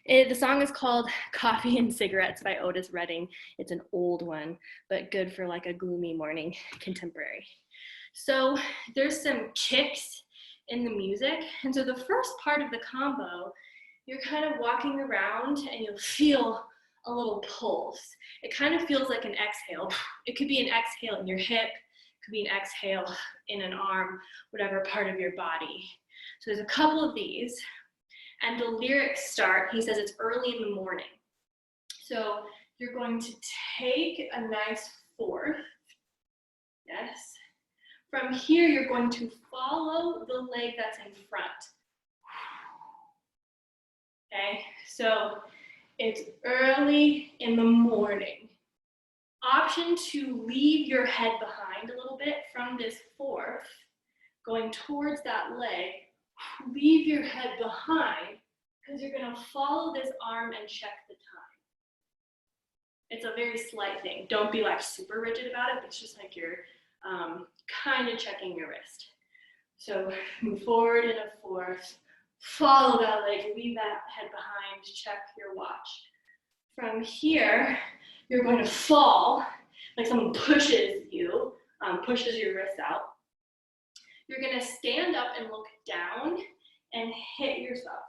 the song is called Coffee and Cigarettes by Otis Redding. It's an old one, but good for like a gloomy morning, contemporary. So, there's some kicks in the music. And so the first part of the combo, you're kind of walking around and you'll feel a little pulse. It kind of feels like an exhale. It could be an exhale in your hip, it could be an exhale in an arm, whatever part of your body. So there's a couple of these. And the lyrics start, he says it's early in the morning. So you're going to take a nice fourth. Yes. From here, you're going to follow the leg that's in front. Okay, so it's early in the morning. Option to leave your head behind a little bit from this fourth, going towards that leg. Leave your head behind because you're going to follow this arm and check the time. It's a very slight thing. Don't be like super rigid about it. It's just like you're kind of checking your wrist. So move forward in a fourth, follow that leg, leave that head behind, check your watch. From here, you're going to fall, like someone pushes you, pushes your wrist out. You're gonna stand up and look down and hit yourself.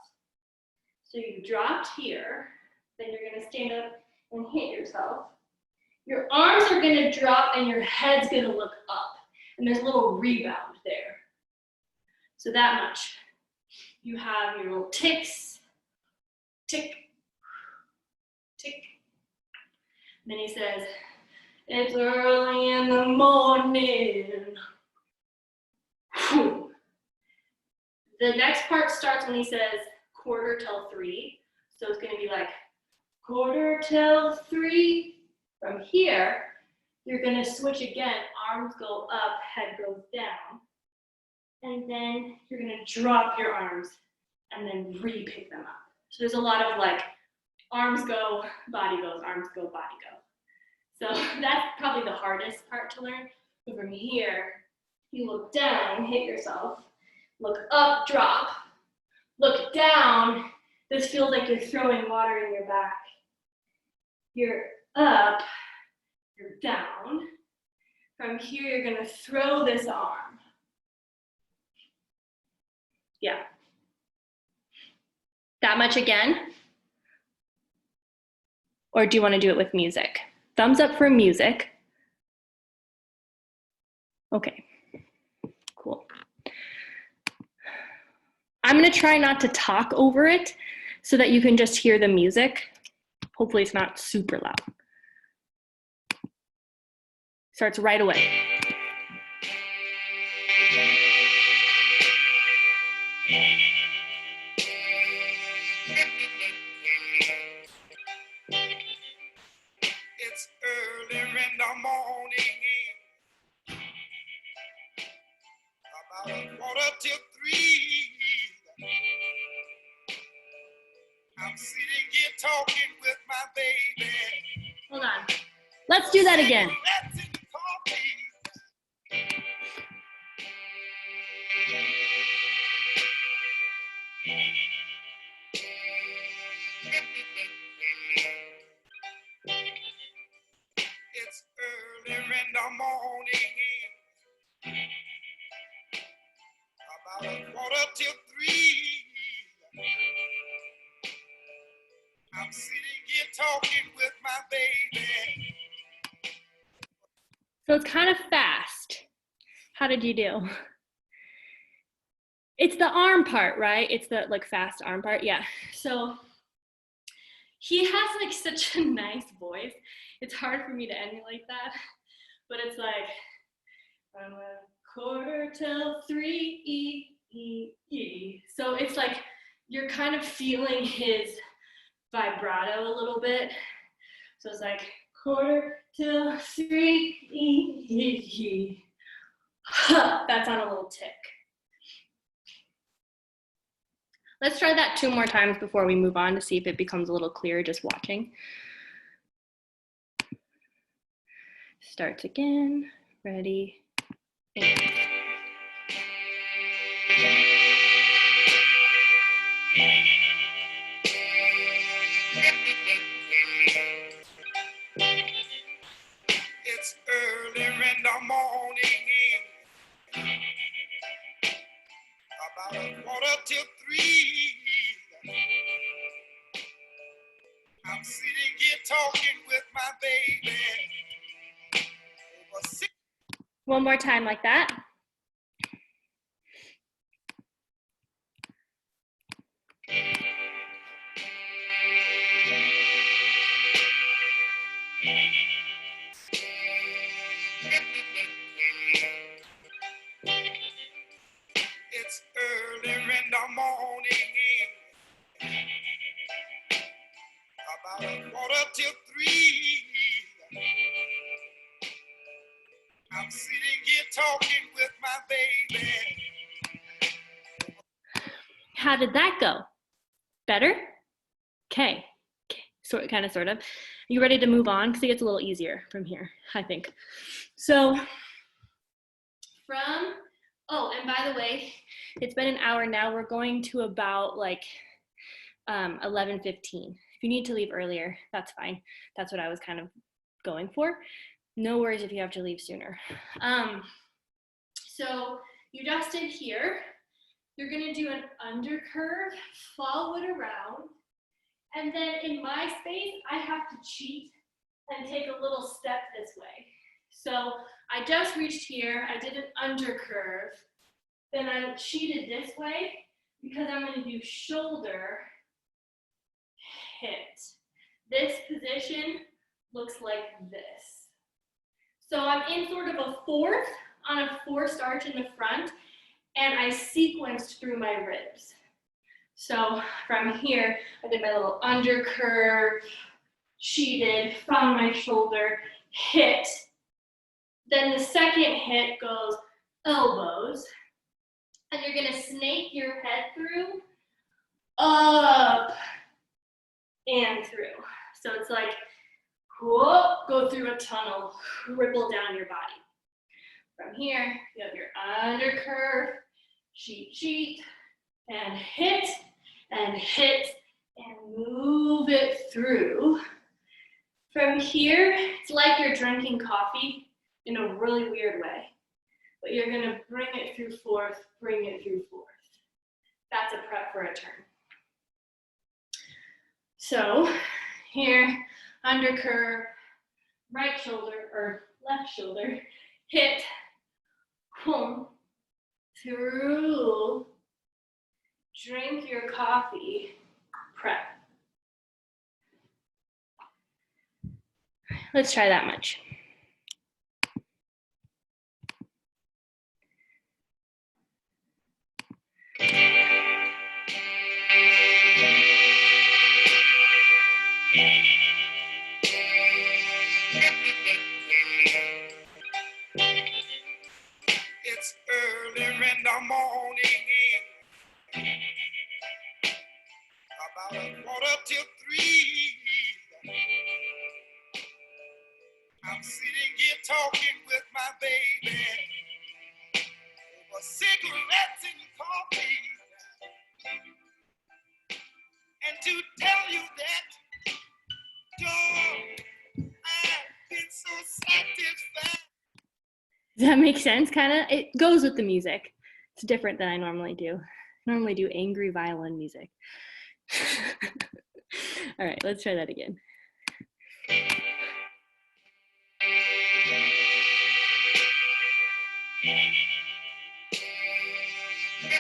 So you dropped here, then you're gonna stand up and hit yourself. Your arms are gonna drop and your head's gonna look up. And there's a little rebound there. So that much. You have your little ticks, tick, tick. And then he says, it's early in the morning. Whew. The next part starts when he says 3:15. So it's gonna be like 3:15. From here, you're gonna switch again. Arms go up, head goes down. And then you're gonna drop your arms and then re-pick them up. So there's a lot of like, arms go, body goes, arms go, body go. So that's probably the hardest part to learn. But from here, you look down, hit yourself. Look up, drop. Look down. This feels like you're throwing water in your back. You're up, you're down. From here, you're gonna throw this arm. Yeah. That much again? Or do you wanna do it with music? Thumbs up for music. Okay, cool. I'm gonna try not to talk over it so that you can just hear the music. Hopefully it's not super loud. Starts right away. It's early in the morning, about 1:45. let's do that again. It's early in the morning, about 2:45. I'm sitting here talking with my baby. So it's kind of fast. How did you do? It's the arm part, right? It's the like fast arm part. Yeah. So he has like such a nice voice. It's hard for me to emulate that, but it's like from 2:45. So it's like you're kind of feeling his vibrato a little bit. So it's like 2:45. That's on a little tick. Let's try that 2 more times before we move on to see if it becomes a little clearer just watching. Starts again, ready, and. It's early in the morning, about 2:45. I'm sitting here talking with my baby. One more time like that. It's early in the morning, about 2:45. I'm sitting here talking with my baby. How did that go? Better? Okay. Kind of. You ready to move on? Because it gets a little easier from here, I think. So and by the way, it's been an hour now. We're going to about like 11:15. If you need to leave earlier, that's fine. That's what I was kind of going for. No worries if you have to leave sooner. So you just did here. You're gonna do an undercurve, follow it around, and then in my space, I have to cheat and take a little step this way. So I just reached here, I did an undercurve, then I cheated this way because I'm gonna do shoulder, hit. This position looks like this. So I'm in sort of a fourth on a forced arch in the front, and I sequenced through my ribs. So from here, I did my little undercurve, cheated, found my shoulder, hit. Then the second hit goes elbows, and you're gonna snake your head through, up and through. So it's like, whoop, go through a tunnel, ripple down your body. From here, you have your undercurve, cheat, and hit, and move it through. From here, it's like you're drinking coffee in a really weird way, but you're gonna bring it through fourth, bring it through fourth. That's a prep for a turn. So here, undercurve, right shoulder or left shoulder, hit, boom, through, drink your coffee, prep. Let's try that much. It's early in the morning, about 2:45. I'm to tell you that, I've been so satisfied. Does that make sense? Kind of. It goes with the music. It's different than I normally do. I normally do angry violin music. All right, let's try that again.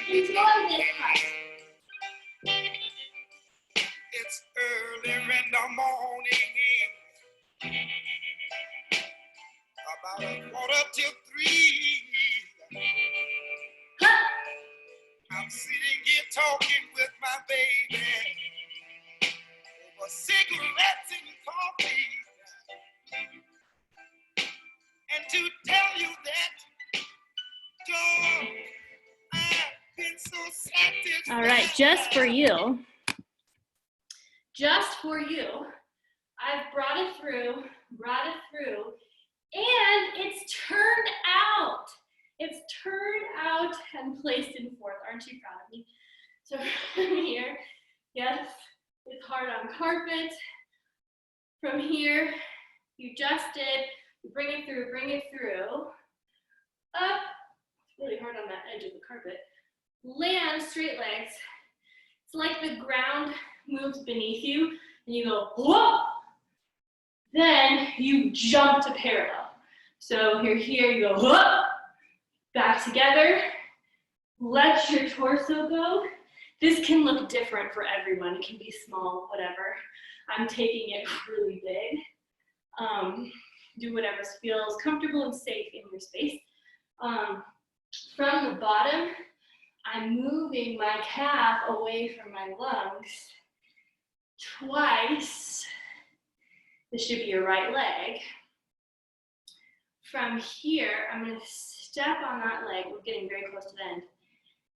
Enjoy this part. It's early in the morning, about 2:45. I'm sitting here talking with my baby over cigarettes and coffee. And to tell you that, Joe, I've been so satisfied. All right, just for you, I've brought it through, and it's turned out. It's turned out and placed in fourth. Aren't you proud of me? So from here, yes, it's hard on carpet. From here, you just did, you bring it through, up, it's really hard on that edge of the carpet. Land straight legs. It's like the ground moves beneath you, and you go, whoa! Then you jump to parallel. So you're here, you go, whoa! Back together, let your torso go. This can look different for everyone. It can be small, whatever. I'm taking it really big. Do whatever feels comfortable and safe in your space. From the bottom, I'm moving my calf away from my lungs twice. This should be your right leg. From here, I'm going to step on that leg. We're getting very close to the end.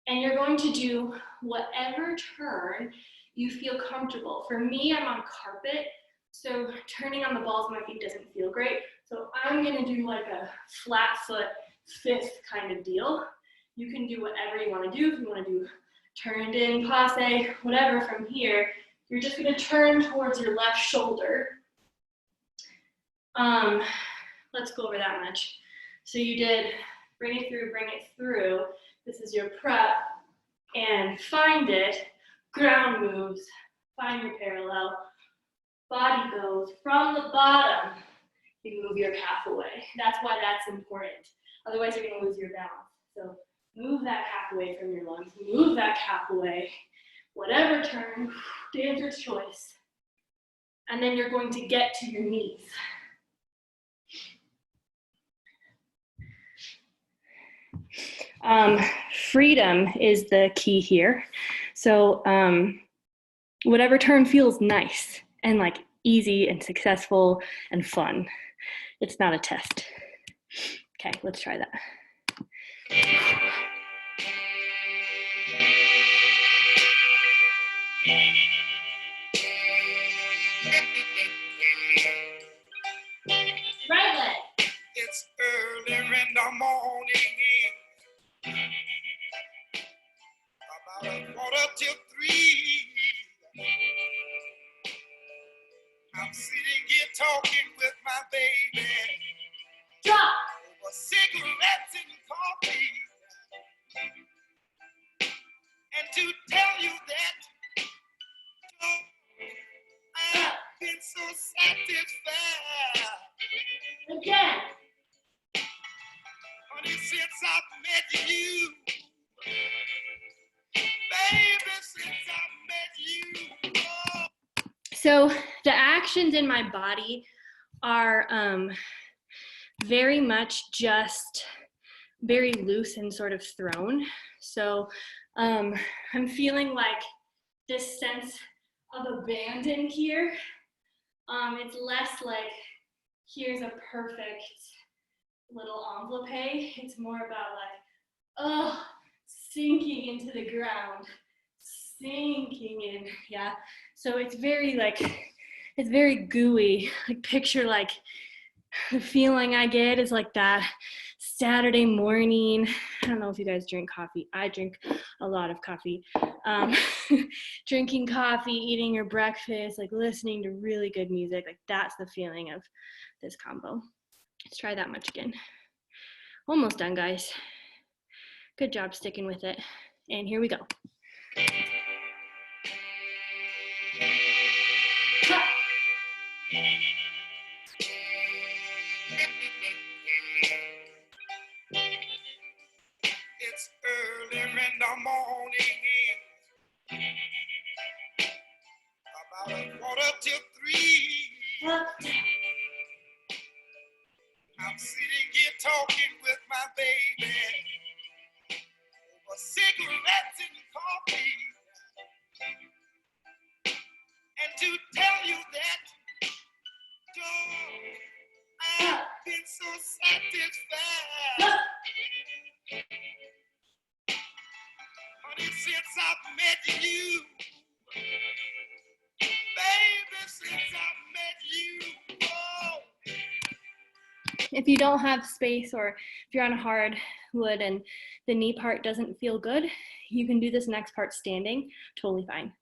And you're going to do whatever turn you feel comfortable. For me, I'm on carpet, so turning on the balls of my feet doesn't feel great. So I'm going to do like a flat foot fifth kind of deal. You can do whatever you want to do. If you want to do turned in, passe, whatever from here, you're just going to turn towards your left shoulder. Let's go over that much. So you did bring it through. This is your prep, and find it, ground moves, find your parallel, body goes from the bottom, you move your calf away. That's why that's important. Otherwise you're gonna lose your balance. So move that calf away from your lungs, move that calf away, whatever turn, dancer's choice. And then you're going to get to your knees. Freedom is the key here. So whatever turn feels nice and like easy and successful and fun. It's not a test. Okay, let's try that. Right leg. It's early in the morning, about 2:45. I'm sitting here talking with my baby. Drop. Over cigarettes and coffee. And to tell you that, I've been so satisfied. Again. Honey, since I've met you, baby, since I've met you. Oh. So the actions in my body are very much just very loose and sort of thrown. So I'm feeling like this sense of abandon here. It's less like here's a perfect little envelope. It's more about like, oh, sinking into the ground, sinking in, yeah. So it's very like, it's very gooey. Like picture like the feeling I get is like that Saturday morning. I don't know if you guys drink coffee. I drink a lot of coffee. Drinking coffee, eating your breakfast, like listening to really good music. Like that's the feeling of this combo. Let's try that much again. Almost done, guys. Good job sticking with it. And here we go. It's early in the morning, about 2:45. I'm sitting here talking with my baby over cigarettes and coffee. And to tell you that, Joe, I've been so satisfied. Honey, since I've met you, baby, since I've met you, oh. If you don't have space or if you're on a hardwood and the knee part doesn't feel good, you can do this next part standing, totally fine.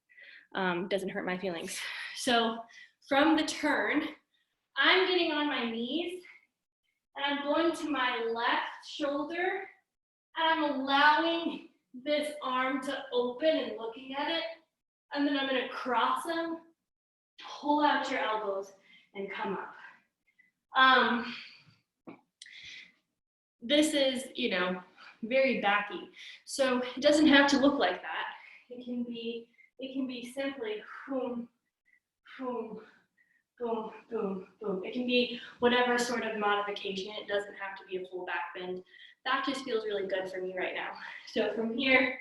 Doesn't hurt my feelings. So from the turn, I'm getting on my knees and I'm going to my left shoulder and I'm allowing this arm to open and looking at it. And then I'm gonna cross them, pull out your elbows and come up. This is, very backy. So it doesn't have to look like that. It can be simply boom, boom, boom, boom, boom. It can be whatever sort of modification. It doesn't have to be a full back bend. That just feels really good for me right now. So from here,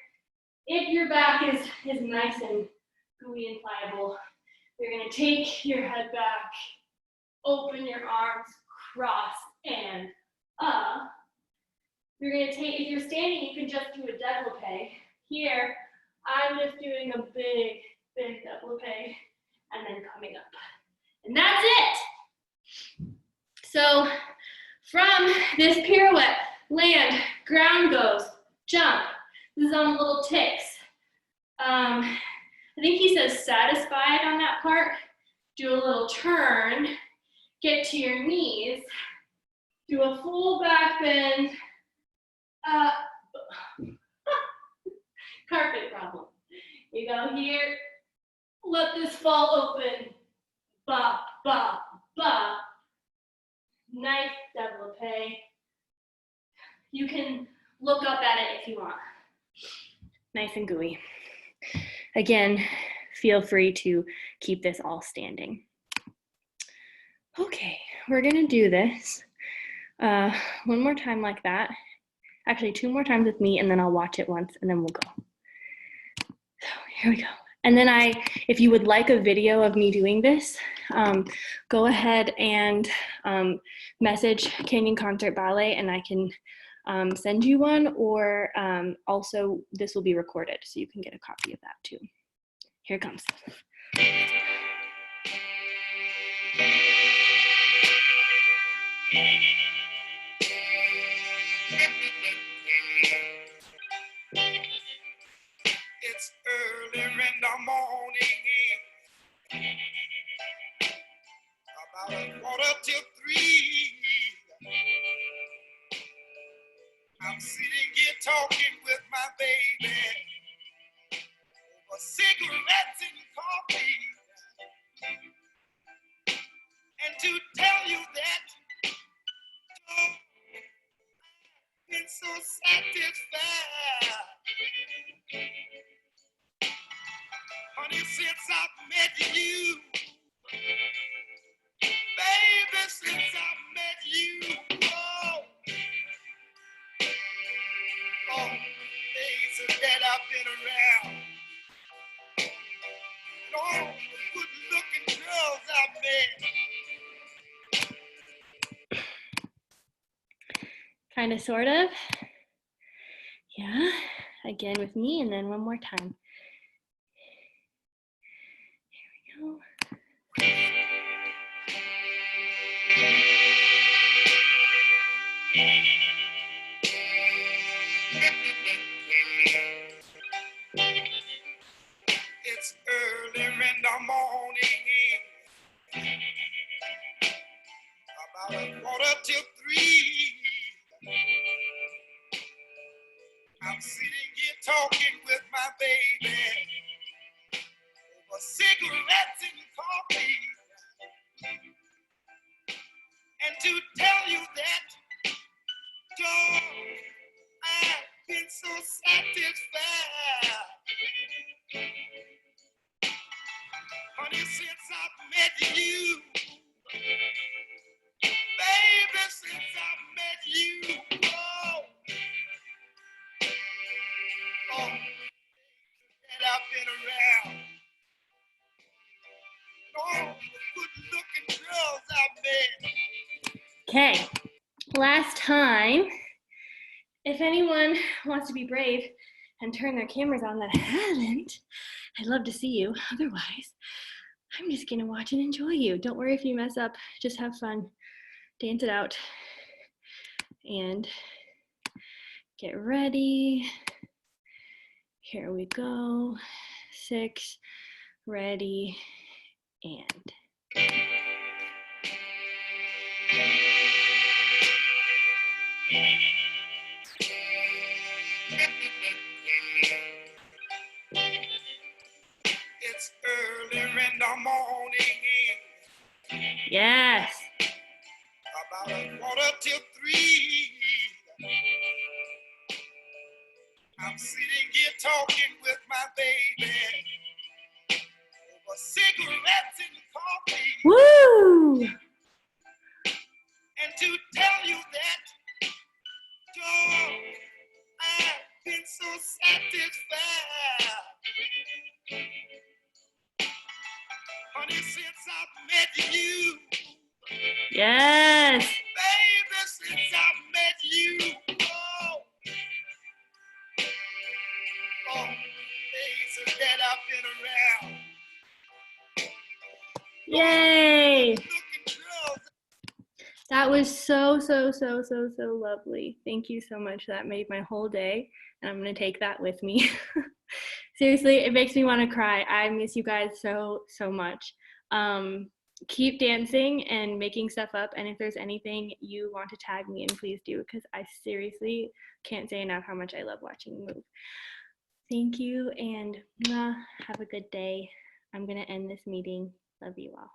if your back is nice and gooey and pliable, you're gonna take your head back, open your arms, cross, and up. You're gonna take, if you're standing, you can just do a développé. Here, I'm just doing a big, big développé and then coming up. And that's it. So from this pirouette, land, ground goes, jump. This is on little ticks. I think he says satisfied on that part. Do a little turn, get to your knees, do a full back bend, carpet problem. You go here, let this fall open, ba, ba, ba. Nice développé. You can look up at it if you want. Nice and gooey. Again, feel free to keep this all standing. Okay, we're gonna do this one more time like that. Actually, 2 more times with me, and then I'll watch it once, and then we'll go. So here we go. And then if you would like a video of me doing this, go ahead and message Canyon Concert Ballet, and I can send you one, or also this will be recorded, so you can get a copy of that too. Here it comes. It's early in the morning, about 2:45. I'm sitting here talking with my baby over cigarettes and coffee. And to tell you that, oh, I've been so satisfied. Honey, since I've met you, baby, since I've met you, oh, days that I've been around, and all the good-looking girls I've met. Kind of, sort of. Yeah, again with me, and then one more time. Here we go. It's early in the morning, about 2:45. I'm sitting here talking with my baby over cigarettes and coffee. And to tell you that, dog, I've been so satisfied. Honey, since I've met you, baby, since I've met you, oh, that I've been around. All the good-looking girls I've met. Okay, last time. If anyone wants to be brave and turn their cameras on that haven't, I'd love to see you. Otherwise, I'm just gonna watch and enjoy you. Don't worry if you mess up, just have fun. Dance it out. And get ready. Here we go. 6, ready, and. It's early in the morning, Yes. about 2:45. I'm sitting here talking with my baby over cigarettes and coffee. Woo! And to tell you that, dog, I've been so satisfied. Honey, since I've met you, Yes. baby, since I've met you, oh, days that I've been around. Yay! Looking girls. That was so lovely. Thank you so much. That made my whole day, and I'm gonna take that with me. Seriously, it makes me want to cry. I miss you guys so much. Keep dancing and making stuff up, and if there's anything you want to tag me in, please do, because I seriously can't say enough how much I love watching you move. Thank you, and have a good day. I'm gonna end this meeting. Love you all.